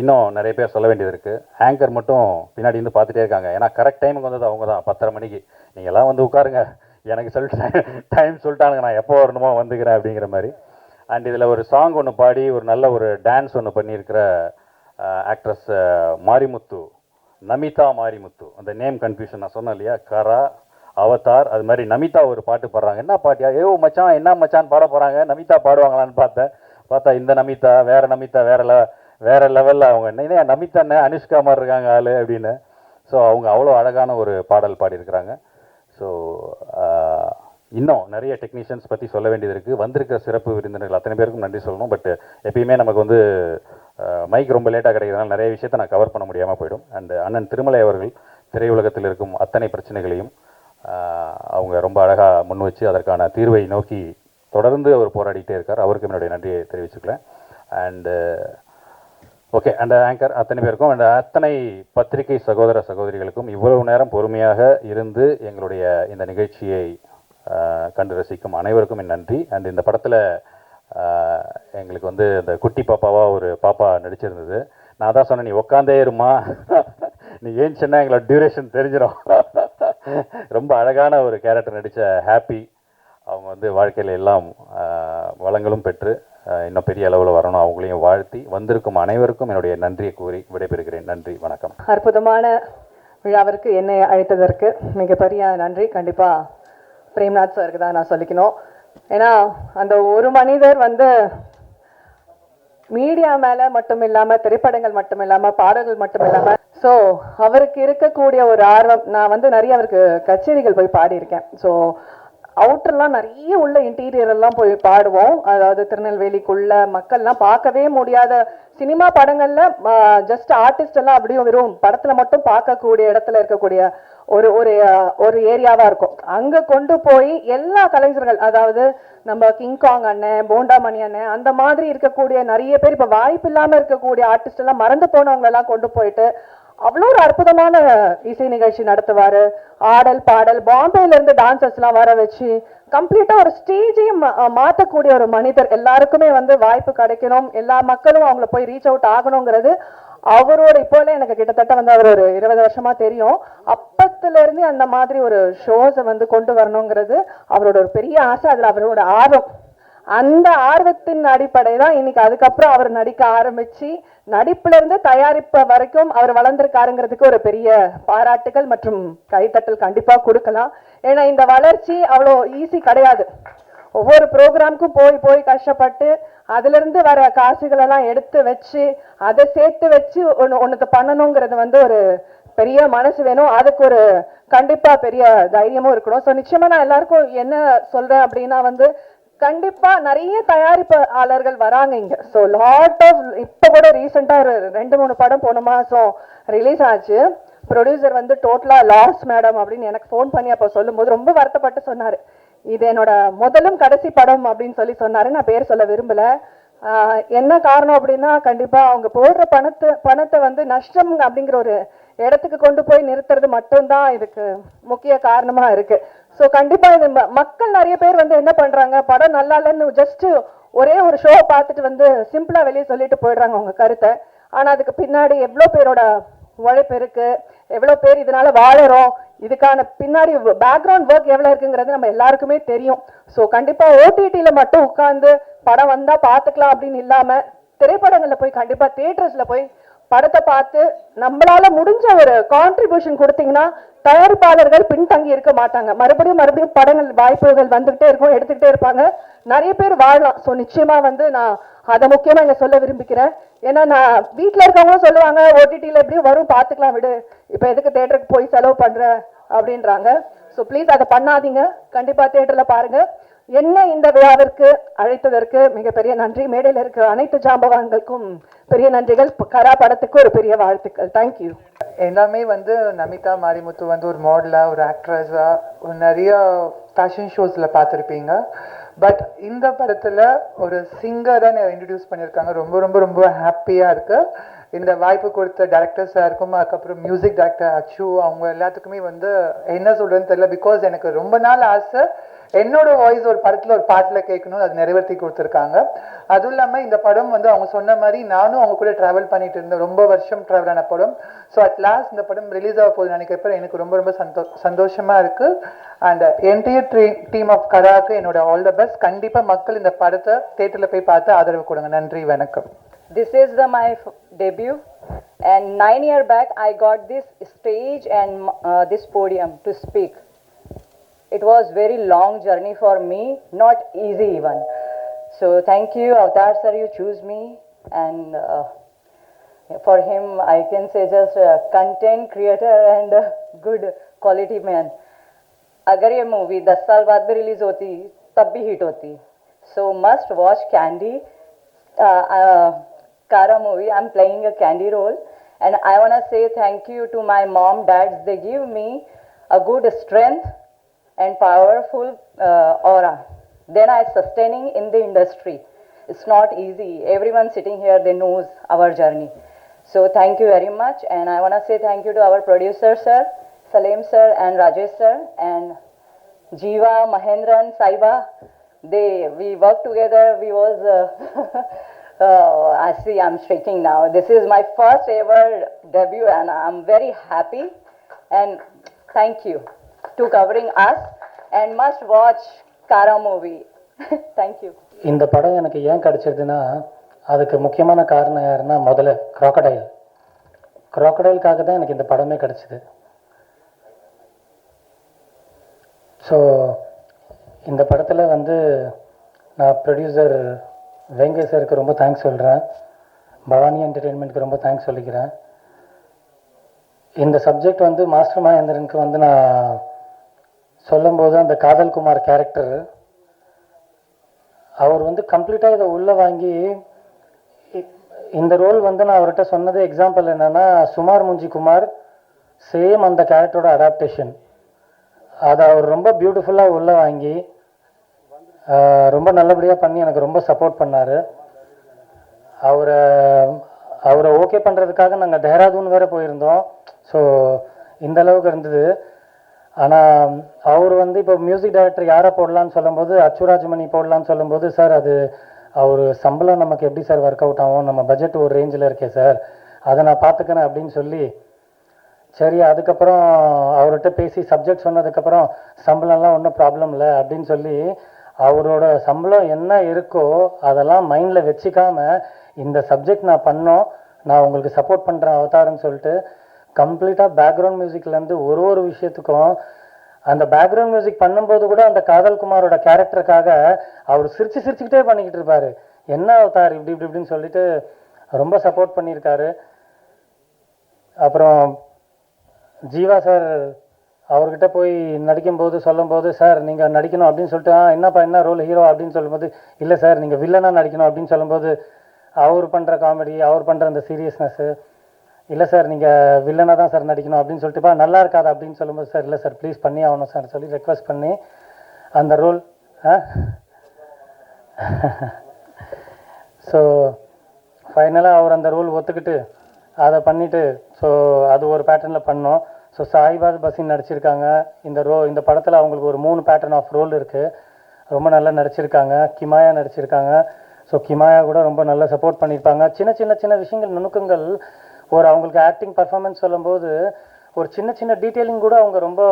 இன்னும் நிறைய பேர் சொல்ல வேண்டியது இருக்குது. ஆங்கர் மட்டும் பின்னாடி இருந்து பார்த்துட்டே இருக்காங்க. ஏன்னா கரெக்ட் டைமுக்கு வந்தது அவங்க தான், 10:30 மணிக்கு. நீங்கள்லாம் வந்து உட்காருங்க, எனக்கு டைம் சொல்லிட்டானுங்க, நான் எப்போ வரணுமோ வந்துக்கிறேன் அப்படிங்கிற மாதிரி. அண்ட் இதில் ஒரு சாங் ஒன்று பாடி ஒரு நல்ல ஒரு டான்ஸ் ஒன்று பண்ணியிருக்கிற ஆக்ட்ரஸ் மாரிமுத்து, நமிதா மாரிமுத்து. அந்த நேம் கன்ஃபியூஷன் நான் சொன்னேன் இல்லையா, கரா அவதார், அது மாதிரி நமிதா ஒரு பாட்டு பாடுறாங்க. என்ன பாட்டியா, ஏ மச்சான் என்ன மச்சான் பாட போகிறாங்க, நமிதா பாடுவாங்களான்னு பார்த்தா இந்த நமிதா வேற லெவலில் அவங்க என்ன நமிதா என்ன அனுஷ்கா மாதிரி இருக்காங்க ஆளு அப்படின்னு. ஸோ அவங்க அவ்வளோ அழகான ஒரு பாடல் பாடியிருக்கிறாங்க. ஸோ இன்னும் நிறைய டெக்னீஷியன்ஸ் பற்றி சொல்ல வேண்டியது இருக்குது. வந்திருக்கிற சிறப்பு விருந்தினர்கள் அத்தனை பேருக்கும் நன்றி சொல்லணும். பட் எப்பயுமே நமக்கு வந்து மைக் ரொம்ப லேட்டாக கிடைக்கிறதுனால நிறைய விஷயத்தை நான் கவர் பண்ண முடியாமல் போயிடும். அண்ட் அண்ணன் திருமலை அவர்கள் திரையுலகத்தில் இருக்கும் அத்தனை பிரச்சனைகளையும் அவங்க ரொம்ப அழகாக முன் வச்சு அதற்கான தீர்வை நோக்கி தொடர்ந்து அவர் போராடிட்டே இருக்கார். அவருக்கு என்னுடைய நன்றியை தெரிவிச்சுக்கிறேன். அண்டு ஓகே, அந்த ஆங்கர் அத்தனை பேருக்கும் அண்ட் அத்தனை பத்திரிகை சகோதர சகோதரிகளுக்கும் இவ்வளவு நேரம் பொறுமையாக இருந்து எங்களுடைய இந்த நிகழ்ச்சியை கண்டு ரசிக்கும் அனைவருக்கும் என் நன்றி. அண்ட் இந்த படத்தில் எங்களுக்கு வந்து இந்த குட்டி பாப்பாவாக ஒரு பாப்பா நடிச்சிருந்தது. நான் தான் சொன்னேன், நீ உட்காந்தே இருமா, நீ ஏன் சொன்னால் எங்களோட டியூரேஷன் தெரிஞ்சிடும். ரொம்ப அழகான ஒரு கேரக்டர் நடித்த ஹாப்பி. அவங்க வந்து வாழ்க்கையில் எல்லாம் வளங்களும் பெற்று இன்னும் பெரிய அளவில் வரணும், அவங்களையும் வாழ்த்தி வந்திருக்கும் அனைவருக்கும் என்னுடைய நன்றியை கூறி விடைபெறுகிறேன். நன்றி, வணக்கம். அற்புதமான விழாவிற்கு என்னை அழைத்ததற்கு மிகப்பெரிய நன்றி. கண்டிப்பாக பிரேம்நாத் சாருக்கு தான் நான் சொல்லிக்கணும். ஏன்னா அந்த ஒரு மனிதர் வந்து மீடியா மேலே மட்டும் இல்லாமல், திரைப்படங்கள் மட்டும் இல்லாமல், பாடல்கள் மட்டும் இல்லாமல், ஸோ அவருக்கு இருக்கக்கூடிய ஒரு ஆர்வம், நான் வந்து நிறைய அவருக்கு கச்சேரிகள் போய் பாடியிருக்கேன். ஸோ அவுட்டர்லாம் நிறைய உள்ள இன்டீரியர் எல்லாம் போய் பாடுவோம். அதாவது திருநெல்வேலிக்குள்ள மக்கள்லாம் பார்க்கவே முடியாத சினிமா படங்கள்ல ஜஸ்ட் ஆர்டிஸ்ட் எல்லாம் அப்படியும் வெறும் படத்துல மட்டும் பார்க்கக்கூடிய இடத்துல இருக்கக்கூடிய ஒரு ஒரு ஒரு ஏரியாவா இருக்கும். அங்க கொண்டு போய் எல்லா கலைஞர்கள், அதாவது நம்ம கிங்காங் அண்ணன், போண்டாமணி அண்ணன், அந்த மாதிரி இருக்கக்கூடிய நிறைய பேர், இப்ப வாய்ப்பு இல்லாம இருக்கக்கூடிய ஆர்டிஸ்ட் எல்லாம், மறந்து போனவங்க எல்லாம் கொண்டு போயிட்டு அவ்வளோ ஒரு அற்புதமான இசை நிகழ்ச்சி நடத்துவாரு. ஆடல் பாடல், பாம்பேல இருந்து டான்சர்ஸ் எல்லாம் வர வச்சு கம்ப்ளீட்டா ஒரு ஸ்டேஜையும் மாற்றக்கூடிய ஒரு மனிதர். எல்லாருக்குமே வந்து வாய்ப்பு கிடைக்கணும், எல்லா மக்களும் அவங்கள போய் ரீச் அவுட் ஆகணுங்கிறது அவரோட, இப்போல எனக்கு கிட்டத்தட்ட வந்து அவர் ஒரு 20 வருஷமா தெரியும். அப்பத்துல இருந்து அந்த மாதிரி ஒரு ஷோஸை வந்து கொண்டு வரணுங்கிறது அவரோட ஒரு பெரிய ஆசை. அதுல அவரோட ஆர்வம், அந்த ஆர்வத்தின் அடிப்படை தான் இன்னைக்கு அதுக்கப்புறம் அவர் நடிக்க ஆரம்பிச்சு நடிப்புல இருந்து தயாரிப்பு வரைக்கும் அவர் வளர்ந்திருக்காருங்கிறதுக்கு ஒரு பெரிய பாராட்டுகள் மற்றும் கைத்தட்டல் கண்டிப்பா கொடுக்கலாம். ஏன்னா இந்த வளர்ச்சி அவ்வளோ ஈஸி கிடையாது. ஒவ்வொரு ப்ரோக்ராமுக்கும் போய் போய் கஷ்டப்பட்டு அதுல இருந்து வர காசுகள் எல்லாம் எடுத்து வச்சு அதை சேர்த்து வச்சு ஒன்னுக்கு பண்ணணுங்கிறது வந்து ஒரு பெரிய மனசு வேணும். அதுக்கு ஒரு கண்டிப்பா பெரிய தைரியமும் இருக்கணும். ஸோ நிச்சயமா நான் எல்லாருக்கும் என்ன சொல்றேன் அப்படின்னா வந்து, கண்டிப்பா நிறைய தயாரிப்பாளர்கள் வராங்க இங்க. ஸோ லாட் ஆஃப், இப்போ கூட ரீசெண்டா ஒரு 2-3 படம் போன மாசம் ரிலீஸ் ஆச்சு. ப்ரொடியூசர் வந்து டோட்டலா லாஸ் மேடம் அப்படின்னு எனக்கு ஃபோன் பண்ணி அப்போ சொல்லும்போது ரொம்ப வருத்தப்பட்டு சொன்னாரு, இது என்னோட முதலும் கடைசி படம் அப்படின்னு சொன்னாரு. நான் பேர் சொல்ல விரும்பல. என்ன காரணம் அப்படின்னா, கண்டிப்பா அவங்க போடுற பணத்தை வந்து நஷ்டம் அப்படிங்கிற ஒரு இடத்துக்கு கொண்டு போய் நிறுத்துறது மட்டும்தான் இதுக்கு முக்கிய காரணமா இருக்கு. ஸோ கண்டிப்பா இது மக்கள் நிறைய பேர் வந்து என்ன பண்றாங்க, படம் நல்லா இல்லைன்னு ஜஸ்ட் ஒரே ஒரு ஷோ பார்த்துட்டு வந்து சிம்பிளா வெளியே சொல்லிட்டு போயிடுறாங்க உங்க கருத்தை. ஆனா அதுக்கு பின்னாடி எவ்வளோ பேரோட உழைப்பு இருக்கு, எவ்வளோ பேர் இதனால வாழறோம், இதுக்கான பின்னாடி பேக்ரவுண்ட் ஒர்க் எவ்வளோ இருக்குங்கிறது நம்ம எல்லாருக்குமே தெரியும். ஸோ கண்டிப்பா ஓடிடியில மட்டும் உட்காந்து படம் வந்தா பார்த்துக்கலாம் அப்படின்னு இல்லாம, திரைப்படங்கள்ல போய் கண்டிப்பா தியேட்டர்ஸ்ல போய் படத்தை பார்த்து நம்மளால முடிஞ்ச ஒரு கான்ட்ரிபியூஷன் கொடுத்தீங்கன்னா தயாரிப்பாளர்கள் பின்தங்கி இருக்க மாட்டாங்க. மறுபடியும் படங்கள் வாய்ப்புகள் வந்துகிட்டே இருக்கும், எடுத்துக்கிட்டே இருப்பாங்க, நிறைய பேர் வாழலாம். ஸோ நிச்சயமா வந்து நான் அதை முக்கியமா இங்க சொல்ல விரும்பிக்கிறேன். ஏன்னா நான் வீட்டில் இருக்கவங்களும் சொல்லுவாங்க, ஓடிடியில் எப்படியும் வரும் பார்த்துக்கலாம் விடு, இப்போ எதுக்கு தேட்டருக்கு போய் செலவு பண்ற அப்படின்றாங்க. ஸோ ப்ளீஸ் அதை பண்ணாதீங்க, கண்டிப்பா தேட்டர்ல பாருங்க. என்ன இந்த விழாவிற்கு அழைத்ததற்கு மிகப்பெரிய நன்றி. மேடையில் இருக்க அனைத்து ஜாம்பவான்களுக்கும் பெரிய நன்றிகள். கரா படத்துக்கு ஒரு பெரிய வாழ்த்துக்கள். தேங்க்யூ. எல்லாமே வந்து நமிதா மாரிமுத்து வந்து ஒரு மாடலா, ஒரு ஆக்ட்ரஸா, ஒரு நிறைய ஃபேஷன் ஷோஸ்ல பார்த்துருப்பீங்க. பட் இந்த படத்துல ஒரு சிங்கரை இன்ட்ரடியூஸ் பண்ணியிருக்காங்க. ரொம்ப ரொம்ப ரொம்ப ஹாப்பியா இருக்கு. இந்த வாய்ப்பு கொடுத்த டைரக்டர் சாருக்கும், அதுக்கப்புறம் மியூசிக் டைரக்டர் அச்சு, அவங்க எல்லாத்துக்குமே வந்து என்ன சொல்றதுன்னு தெரியல. பிகாஸ் எனக்கு ரொம்ப நாள் ஆசை என்னோட வாய்ஸ் ஒரு படத்துல ஒரு பாட்டுல கேட்கணும், அது நிறைவேற்றி கொடுத்துருக்காங்க. அதுவும் இல்லாம இந்த படம் வந்து அவங்க சொன்ன மாதிரி நானும் அவங்க கூட டிராவல் பண்ணிட்டு இருந்தேன், ரொம்ப வருஷம் டிராவல் ஆன படம். ஸோ அட் லாஸ்ட் இந்த படம் ரிலீஸ் ஆக போகுது நினைக்கிறப்ப எனக்கு ரொம்ப ரொம்ப சந்தோஷமா இருக்கு. அண்ட் என்டையர் டீம் ஆஃப் கராக்கு என்னோட ஆல் த பெஸ்ட். கண்டிப்பா மக்கள் இந்த படத்தை தியேட்டர்ல போய் பார்த்து ஆதரவு கொடுங்க. நன்றி, வணக்கம். This is my debut, and 9 years back I got this stage and this podium to speak. It was very long journey for me, not easy even. So thank you, Avatar sir, you choose me, and for him I can say just a content creator and a good quality man. अगर ये movie 10 साल बाद भी release होती तब भी hit होती. So must watch Candy. Kara movie, I'm playing a Candy role, and I want to say thank you to my mom, dads. They give me a good strength and powerful aura. Then I sustaining in the industry. It's not easy. Everyone sitting here, they knows our journey. So thank you very much, and I want to say thank you to our producer sir, Salim sir and Rajesh sir, and Jeeva, Mahendran, Saiba. We worked together. We was I see I'm shaking now. This is my first ever debut, and I'm very happy, and thank you to covering us, and must watch Kara movie. Thank you. இந்த படம் எனக்கு ஏன் கிடைச்சதுன்னா அதுக்கு முக்கியமான காரணம் யாருன்னா முதல்ல க்ராக்கடைலுக்காக தான் எனக்கு இந்த படமே கிடைச்சிது. ஸோ இந்த படத்தில் வந்து நான் ப்ரொடியூசர் வெங்கை சாருக்கு ரொம்ப தேங்க்ஸ் சொல்கிறேன், பவானி என்டர்டெயின்மெண்ட்டுக்கு ரொம்ப தேங்க்ஸ் சொல்லிக்கிறேன். இந்த சப்ஜெக்ட் வந்து மாஸ்டர் மகேந்திரனுக்கு வந்து நான் சொல்லும்போது அந்த காதல் குமார் கேரக்டர் அவர் வந்து கம்ப்ளீட்டாக இதை உள்ளே வாங்கி இந்த ரோல் வந்து நான் அவர்கிட்ட சொன்னது எக்ஸாம்பிள் என்னென்னா சுமார் முஞ்சி குமார் சேம் அந்த கேரக்டரோட அடாப்டேஷன் அதை அவர் ரொம்ப பியூட்டிஃபுல்லாக உள்ளே வாங்கி ரொம்ப நல்லபடியாக பண்ணி எனக்கு ரொம்ப சப்போர்ட் பண்ணார். அவரை ஓகே பண்ணுறதுக்காக நாங்கள் தேராதூன் வேறு போயிருந்தோம். ஸோ இந்த அளவுக்கு இருந்தது. ஆனால் அவர் வந்து இப்போ மியூசிக் டைரக்டர் யாரை போடலான்னு சொல்லும்போது அச்சுராஜ்மணி போடலான்னு சொல்லும்போது சார் அது அவர் சம்பளம் நமக்கு எப்படி சார் ஒர்க் அவுட் ஆகும், நம்ம பட்ஜெட் ஒரு ரேஞ்சில் இருக்கே சார், அதை நான் பார்த்துக்கிறேன் அப்படின்னு சொல்லி சரி அதுக்கப்புறம் அவர்கிட்ட பேசி சப்ஜெக்ட் சொன்னதுக்கப்புறம் சம்பளம்லாம் ஒன்றும் ப்ராப்ளம் இல்லை அப்படின்னு சொல்லி அவரோட சம்பளம் என்ன இருக்கோ அதெல்லாம் மைண்டில் வச்சுக்காம இந்த சப்ஜெக்ட் நான் பண்ணோம், நான் உங்களுக்கு சப்போர்ட் பண்ணுறேன் அவதாரன்னு சொல்லிட்டு கம்ப்ளீட்டாக பேக்ரவுண்ட் மியூசிக்லேருந்து ஒரு விஷயத்துக்கும் அந்த பேக்ரவுண்ட் மியூசிக் பண்ணும்போது கூட அந்த காதல் குமாரோட கேரக்டருக்காக அவர் சிரிச்சுக்கிட்டே பண்ணிக்கிட்டு இருப்பார். என்ன அவதார் இப்படி இப்படின்னு சொல்லிட்டு ரொம்ப சப்போர்ட் பண்ணியிருக்காரு. அப்புறம் ஜீவா சார் அவர்கிட்ட போய் நடிக்கும்போது சொல்லும்போது சார் நீங்கள் நடிக்கணும் அப்படின்னு சொல்லிட்டு என்னப்பா என்ன ரோல் ஹீரோ அப்படின்னு சொல்லும்போது இல்லை சார் நீங்கள் வில்லனாக நடிக்கணும் அப்படின்னு சொல்லும்போது அவர் பண்ணுற காமெடி அவர் பண்ணுற அந்த சீரியஸ்னஸ்ஸு இல்லை சார் நீங்கள் வில்லனாக தான் சார் நடிக்கணும் அப்படின்னு சொல்லிட்டுப்பா நல்லா இருக்காது அப்படின்னு சொல்லும்போது சார் இல்லை சார் ப்ளீஸ் பண்ணி ஆகணும் சார் சொல்லி ரெக்வஸ்ட் பண்ணி அந்த ரோல் ஸோ ஃபைனலாக அவர் அந்த ரோல் ஒத்துக்கிட்டு அதை பண்ணிவிட்டு ஸோ அது ஒரு பேட்டர்னில் பண்ணோம். ஸோ சாய்பாத் பசின் நடிச்சிருக்காங்க இந்த படத்தில் அவங்களுக்கு ஒரு 3 பேட்டர்ன் ஆஃப் ரோல் இருக்குது, ரொம்ப நல்லா நடிச்சிருக்காங்க. கிமாயா நடிச்சிருக்காங்க. ஸோ கிமாயா கூட ரொம்ப நல்லா சப்போர்ட் பண்ணியிருப்பாங்க. சின்ன விஷயங்கள் நுணுக்கங்கள் ஒரு அவங்களுக்கு ஆக்டிங் பர்ஃபார்மன்ஸ் சொல்லும்போது ஒரு சின்ன டீட்டெயிலிங் கூட அவங்க ரொம்ப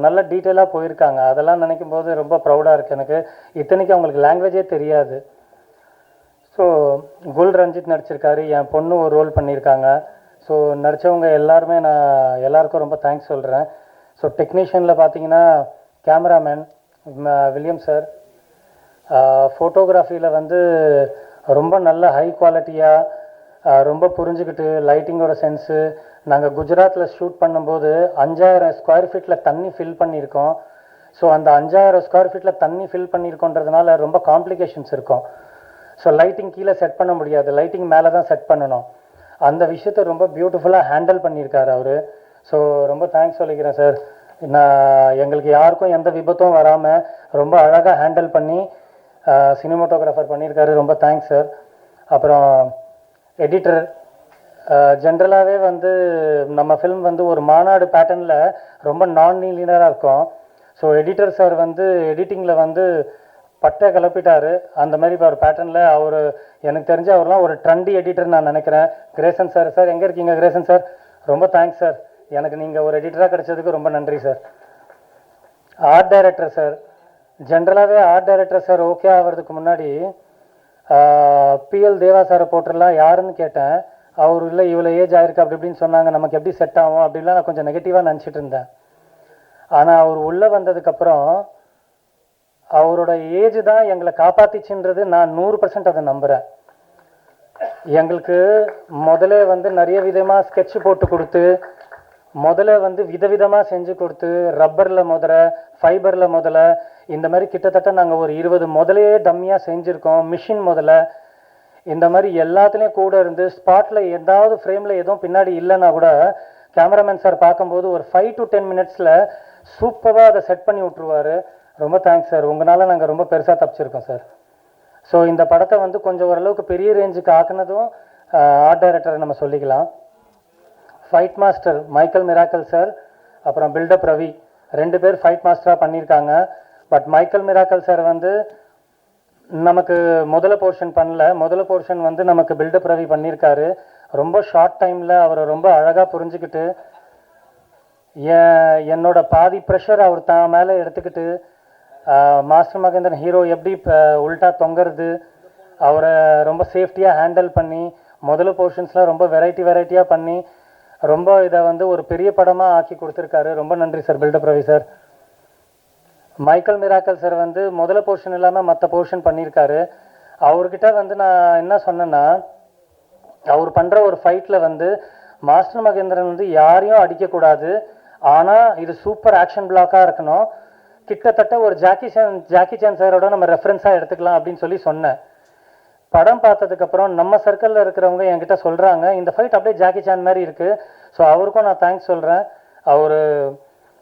நல்ல டீட்டெயிலாக போயிருக்காங்க. அதெல்லாம் நினைக்கும் போது ரொம்ப ப்ரௌடாக இருக்குது எனக்கு. இத்தனைக்கு அவங்களுக்கு லாங்குவேஜே தெரியாது. ஸோ குல் ரஞ்சித் நடிச்சிருக்காரு, என் பொண்ணு ஒரு ரோல் பண்ணியிருக்காங்க. ஸோ நடித்தவங்க எல்லாருமே நான் எல்லாருக்கும் ரொம்ப தேங்க்ஸ் சொல்கிறேன். ஸோ டெக்னீஷியனில் பார்த்தீங்கன்னா கேமராமேன் வில்லியம் சார், ஃபோட்டோகிராஃபியில் வந்து ரொம்ப நல்ல ஹை குவாலிட்டியாக ரொம்ப புரிஞ்சுக்கிட்டு லைட்டிங்கோட சென்ஸு. நாங்கள் குஜராத்தில் ஷூட் பண்ணும்போது 5000 ஸ்கொயர் ஃபீட்டில் தண்ணி ஃபில் பண்ணியிருக்கோம். ஸோ அந்த 5000 ஸ்கொயர் ஃபீட்டில் தண்ணி ஃபில் பண்ணியிருக்கோன்றதுனால ரொம்ப காம்ப்ளிகேஷன்ஸ் இருக்கும். ஸோ லைட்டிங் கீழே செட் பண்ண முடியாது, லைட்டிங் மேலே தான் செட் பண்ணணும். அந்த விஷயத்தை ரொம்ப பியூட்டிஃபுல்லாக ஹேண்டில் பண்ணியிருக்காரு அவர். ஸோ ரொம்ப தேங்க்ஸ் சொல்லிக்கிறேன் சார். எங்களுக்கு யாருக்கும் எந்த விபத்தும் வராமல் ரொம்ப அழகாக ஹேண்டில் பண்ணி சினிமாட்டோகிராஃபர் பண்ணியிருக்காரு, ரொம்ப தேங்க்ஸ் சார். அப்புறம் எடிட்டர் ஜென்ரலாகவே வந்து நம்ம ஃபிலிம் வந்து ஒரு மாநாடு பேட்டர்னில் ரொம்ப நான் லீனராக இருக்கும். ஸோ எடிட்டர் சார் வந்து எடிட்டிங்கில் வந்து பட்டை கிளப்பிட்டார். அந்த மாதிரி இப்போ ஒரு பேட்டர்னில் அவர் எனக்கு தெரிஞ்ச அவர்லாம் ஒரு ட்ரெண்டி எடிட்டர் நான் நினைக்கிறேன். கிரேசன் சார், சார் எங்கே இருக்கீங்க கிரேசன் சார்? ரொம்ப தேங்க்ஸ் சார், எனக்கு நீங்கள் ஒரு எடிட்டராக கிடைச்சதுக்கு ரொம்ப நன்றி சார். ஆர்ட் டைரக்டர் சார், ஜென்ரலாகவே ஆர்ட் டைரக்டர் சார் ஓகே ஆகிறதுக்கு முன்னாடி பிஎல் தேவா சாரை போட்டுடலாம் யாருன்னு கேட்டேன். அவர் இல்லை இவ்வளோ ஏஜ் ஆயிருக்கு அப்படி இப்படின்னு சொன்னாங்க, நமக்கு எப்படி செட் ஆகும் அப்படின்லாம் நான் கொஞ்சம் நெகட்டிவாக நினச்சிட்டு இருந்தேன். ஆனால் அவர் உள்ளே வந்ததுக்கப்புறம் அவரோட ஏஜ் தான் எங்களை காப்பாற்றிச்சுன்றது நான் 100% அதை நம்புகிறேன். எங்களுக்கு முதல்ல வந்து நிறைய விதமாக ஸ்கெட்ச் போட்டு கொடுத்து முதல்ல வந்து விதவிதமாக செஞ்சு கொடுத்து ரப்பரில் ஃபைபரில் இந்த மாதிரி கிட்டத்தட்ட நாங்கள் ஒரு 20 முதலையே டம்மியாக செஞ்சுருக்கோம். மிஷின் இந்த மாதிரி எல்லாத்துலேயும் கூட இருந்து ஸ்பாட்டில் ஏதாவது ஃப்ரேமில் எதுவும் பின்னாடி இல்லைன்னா கூட கேமராமேன் சார் பார்க்கும்போது ஒரு 5 to 10 மினிட்ஸில் சூப்பராக அதை செட் பண்ணி விட்ருவார். ரொம்ப தேங்க்ஸ் சார், உங்களால் நாங்கள் ரொம்ப பெருசாக தப்பிச்சிருக்கோம் சார். ஸோ இந்த படத்தை வந்து கொஞ்சம் ஓரளவுக்கு பெரிய ரேஞ்சுக்கு ஆக்குனதும் ஆர்ட் டைரக்டரை நம்ம சொல்லிக்கலாம். Fight master Michael miracle sir, அப்புறம் பில்டப் ரவி 2 பேர் ஃபைட் மாஸ்டராக பண்ணியிருக்காங்க. பட் மைக்கேல் மிராக்கல் சார் வந்து நமக்கு முதல்ல போர்ஷன் வந்து நமக்கு பில்டப் ரவி பண்ணியிருக்காரு. ரொம்ப ஷார்ட் டைமில் அவரை ரொம்ப அழகாக புரிஞ்சுக்கிட்டு என்னோட பாதி ப்ரெஷர் அவர் தான் மேலே எடுத்துக்கிட்டு மாஸ்டர் மகேந்திரன் ஹீரோ எப்படி உல்ட்டா தொங்குறது, அவரை ரொம்ப சேஃப்டியாக ஹேண்டில் பண்ணி முதல்ல போர்ஷன்ஸ்லாம் ரொம்ப வெரைட்டியாக பண்ணி ரொம்ப இதை வந்து ஒரு பெரிய படமாக ஆக்கி கொடுத்துருக்காரு. ரொம்ப நன்றி sir. Buildup Ravi sir. Michael miracle sir வந்து முதல்ல போர்ஷன் இல்லாமல் மற்ற போர்ஷன் பண்ணியிருக்காரு. அவர்கிட்ட வந்து நான் என்ன சொன்னேன்னா, அவர் பண்ணுற ஒரு ஃபைட்டில் வந்து மாஸ்டர் மகேந்திரன் வந்து யாரையும் அடிக்கக்கூடாது, ஆனால் இது சூப்பர் ஆக்ஷன் பிளாக்காக இருக்கணும், கிட்டத்தட்ட ஒரு ஜாக்கி சான் சாரோட நம்ம ரெஃபரன்ஸாக எடுத்துக்கலாம் அப்படின்னு சொல்லி சொன்னேன். படம் பார்த்ததுக்கப்புறம் நம்ம சர்க்கிளில் இருக்கிறவங்க என்கிட்ட சொல்கிறாங்க, இந்த ஃபைட் அப்படியே ஜாக்கி சான் மாதிரி இருக்குது. ஸோ அவருக்கும் நான் தேங்க்ஸ் சொல்கிறேன். அவர்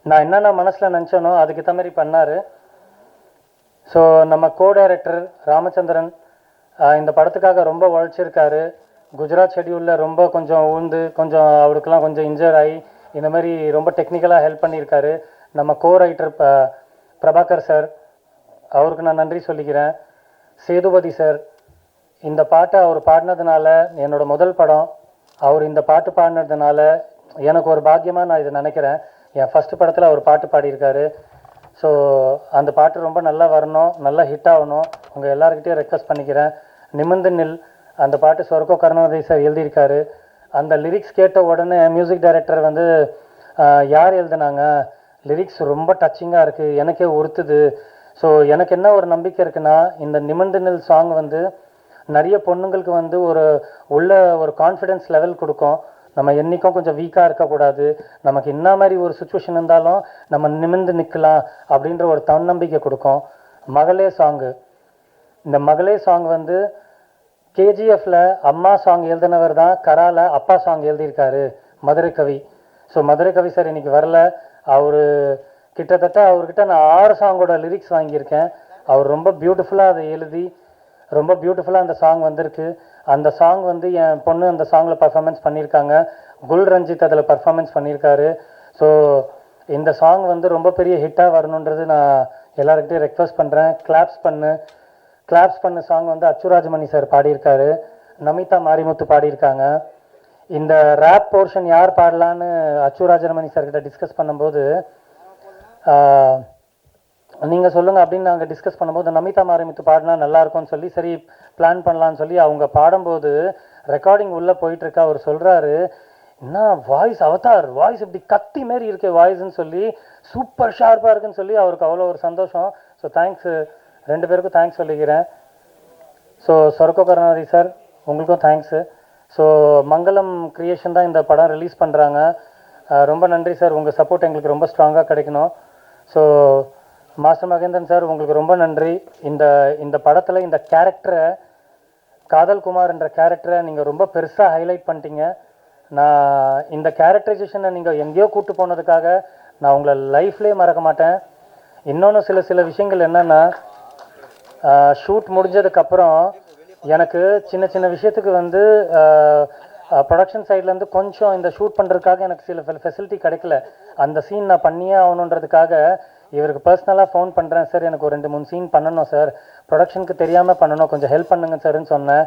நான் என்னென்ன மனசில் நினச்சேனோ அதுக்கேற்ற மாதிரி பண்ணார். ஸோ நம்ம கோ டைரக்டர் ராமச்சந்திரன் இந்த படத்துக்காக ரொம்ப உழைச்சிருக்காரு. குஜராத் ஷெட்யூலில் ரொம்ப கொஞ்சம் ஊழ்ந்து கொஞ்சம் அவருக்கெல்லாம் கொஞ்சம் இன்ஜர் ஆகி இந்த மாதிரி ரொம்ப டெக்னிக்கலாக ஹெல்ப் பண்ணியிருக்காரு. நம்ம கோ ரைட்டர் பிரபாகர் சார், அவருக்கு நான் நன்றி சொல்லிக்கிறேன். சேதுபதி சார், இந்த பாட்டை அவர் பாடினதுனால என்னோட முதல் படம், அவர் இந்த பாட்டு பாடினதுனால எனக்கு ஒரு பாக்கியமாக நான் இதை நினைக்கிறேன். என் ஃபஸ்ட்டு படத்தில் அவர் பாட்டு பாடியிருக்காரு. ஸோ அந்த பாட்டு ரொம்ப நல்லா வரணும், நல்லா ஹிட் ஆகணும். உங்கள் எல்லாருக்கிட்டையும் ரெக்வஸ்ட் பண்ணிக்கிறேன். நிமிர்ந்து நில் அந்த பாட்டு சொர்க்கோ கருணாநிதி சார் எழுதியிருக்காரு. அந்த லிரிக்ஸ் கேட்ட உடனே மியூசிக் டைரக்டர் வந்து யார் எழுதுனாங்க, லிரிக்ஸ் ரொம்ப டச்சிங்காக இருக்குது, எனக்கே உறுத்துது. ஸோ எனக்கு என்ன ஒரு நம்பிக்கை இருக்குன்னா, இந்த நிமிர்ந்து நில் சாங் வந்து நிறைய பொண்ணுங்களுக்கு வந்து உள்ள ஒரு கான்ஃபிடென்ஸ் லெவல் கொடுக்கும். நம்ம என்றைக்கும் கொஞ்சம் வீக்காக இருக்கக்கூடாது, நமக்கு என்ன மாதிரி ஒரு சுச்சுவேஷன் இருந்தாலும் நம்ம நிமிர்ந்து நிற்கலாம் அப்படின்ற ஒரு தன்னம்பிக்கை கொடுக்கும். மகளே சாங்கு, இந்த மகளே சாங் வந்து கேஜிஎஃப்பில் அம்மா சாங் எழுதினவர் தான் கரால அப்பா சாங் எழுதியிருக்காரு, மதுரை கவி. ஸோ மதுரை கவி சார் இன்னைக்கு வரல. அவர் கிட்டத்தட்ட அவர்கிட்ட நான் 6 சாங்கோட லிரிக்ஸ் வாங்கியிருக்கேன். அவர் ரொம்ப பியூட்டிஃபுல்லாக அதை எழுதி ரொம்ப பியூட்டிஃபுல்லாக அந்த சாங் வந்திருக்கு. அந்த சாங் வந்து என் பொண்ணு அந்த சாங்கில் பர்ஃபார்மன்ஸ் பண்ணியிருக்காங்க. குல் ரஞ்சித் அதில் பர்ஃபார்மன்ஸ் பண்ணியிருக்காரு. ஸோ இந்த சாங் வந்து ரொம்ப பெரிய ஹிட்டாக வரணுன்றது நான் எல்லாருக்கிட்டையும் ரெக்வஸ்ட் பண்ணுறேன். கிளாப்ஸ் பண்ணு சாங் வந்து அச்சுராஜமணி சார் பாடியிருக்காரு, நமிதா மாரிமுத்து பாடியிருக்காங்க. இந்த ரேப் போர்ஷன் யார் பாடலான்னு அச்சுராஜமணி சார்கிட்ட டிஸ்கஸ் பண்ணும்போது நீங்கள் சொல்லுங்கள் அப்படின்னு நாங்கள் டிஸ்கஸ் பண்ணும்போது நமிதா மாரிமுத்து பாடினா நல்லாயிருக்கும்னு சொல்லி சரி பிளான் பண்ணலான்னு சொல்லி அவங்க பாடும்போது ரெக்கார்டிங் உள்ளே போயிட்டுருக்கா. அவர் சொல்கிறாரு, என்ன வாய்ஸ் அவதார் வாய்ஸ் இப்படி கத்தி மாரி இருக்கு வாய்ஸ்ன்னு சொல்லி, சூப்பர் ஷார்ப்பாக இருக்குன்னு சொல்லி அவருக்கு அவ்வளோ ஒரு சந்தோஷம். ஸோ தேங்க்ஸ், 2 பேருக்கும் தேங்க்ஸ் சொல்லிக்கிறேன். ஸோ சொர்க்கோ கருணாநிதி சார் உங்களுக்கும் தேங்க்ஸு. ஸோ மங்களம் கிரியேஷன் தான் இந்த படம் ரிலீஸ் பண்ணுறாங்க. ரொம்ப நன்றி சார், உங்கள் சப்போர்ட் எங்களுக்கு ரொம்ப ஸ்ட்ராங்காக கிடைக்கணும். ஸோ மாஸ்டர் மகேந்திரன் சார் உங்களுக்கு ரொம்ப நன்றி. இந்த படத்தில் இந்த கேரக்டரை, காதல் குமார் என்ற கேரக்டரை நீங்கள் ரொம்ப பெருசாக ஹைலைட் பண்ணிட்டீங்க. நான் இந்த கேரக்டரைசேஷனை நீங்கள் எங்கேயோ கூட்டு போனதுக்காக நான் உங்களை லைஃப்லேயே மறக்க மாட்டேன். இன்னொன்று சில விஷயங்கள் என்னென்னா, ஷூட் முடிஞ்சதுக்கப்புறம் எனக்கு சின்ன விஷயத்துக்கு வந்து ப்ரொடக்ஷன் சைட்லேருந்து கொஞ்சம் இந்த ஷூட் பண்ணுறதுக்காக எனக்கு சில ஃபெசிலிட்டி கிடைக்கல. அந்த சீன் நான் பண்ணியே ஆகணுன்றதுக்காக இவருக்கு பர்சனலாக ஃபோன் பண்ணுறேன், சார் எனக்கு ஒரு 2-3 சீன் பண்ணணும் சார், ப்ரொடக்ஷனுக்கு தெரியாமல் பண்ணணும், கொஞ்சம் ஹெல்ப் பண்ணுங்க சார்ன்னு சொன்னேன்.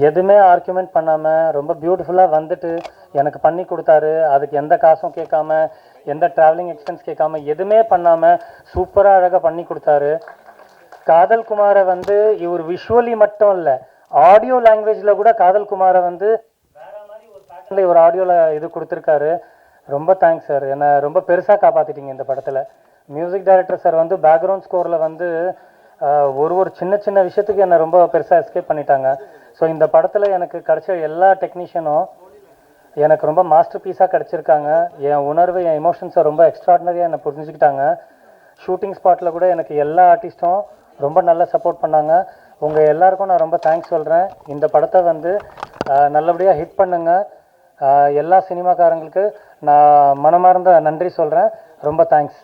எதுவுமே ஆர்கியூமெண்ட் பண்ணாமல் ரொம்ப பியூட்டிஃபுல்லாக வந்துட்டு எனக்கு பண்ணி கொடுத்தாரு. அதுக்கு எந்த காசும் கேட்காம, எந்த ட்ராவலிங் எக்ஸ்பென்ஸ் கேட்காம, எதுவுமே பண்ணாமல் சூப்பராக அழகாக பண்ணி கொடுத்தாரு. காதல் குமாரை வந்து இவர் விஷுவலி மட்டும் இல்லை, ஆடியோ லாங்குவேஜில் கூட காதல் குமாரை வந்து வேற மாதிரி ஒரு பேட்டர்னில் இவர் ஆடியோவில் இது கொடுத்துருக்காரு. ரொம்ப தேங்க்ஸ் சார், என்னை ரொம்ப பெருசாக காப்பாற்றிட்டீங்க இந்த படத்தில். மியூசிக் டைரக்டர் சார் வந்து பேக்ரவுண்ட் ஸ்கோரில் வந்து ஒரு சின்ன விஷயத்துக்கு என்னை ரொம்ப பெருசாக எஸ்கேப் பண்ணிட்டாங்க. ஸோ இந்த படத்தில் எனக்கு கிடைச்ச எல்லா டெக்னீஷியனும் எனக்கு ரொம்ப மாஸ்டர் பீஸாக கிடச்சிருக்காங்க. என் உணர்வு, என் எமோஷன்ஸை ரொம்ப எக்ஸ்ட்ராடினரியாக என்னை புரிஞ்சுக்கிட்டாங்க. ஷூட்டிங் ஸ்பாட்டில் கூட எனக்கு எல்லா ஆர்டிஸ்ட்டும் ரொம்ப நல்லா சப்போர்ட் பண்ணாங்க. உங்கள் எல்லாருக்கும் நான் ரொம்ப தேங்க்ஸ் சொல்கிறேன். இந்த படத்தை வந்து நல்லபடியாக ஹிட் பண்ணுங்கள். எல்லா சினிமாக்காரங்களுக்கு நான் மனமார்ந்த நன்றி சொல்கிறேன். ரொம்ப தேங்க்ஸ்.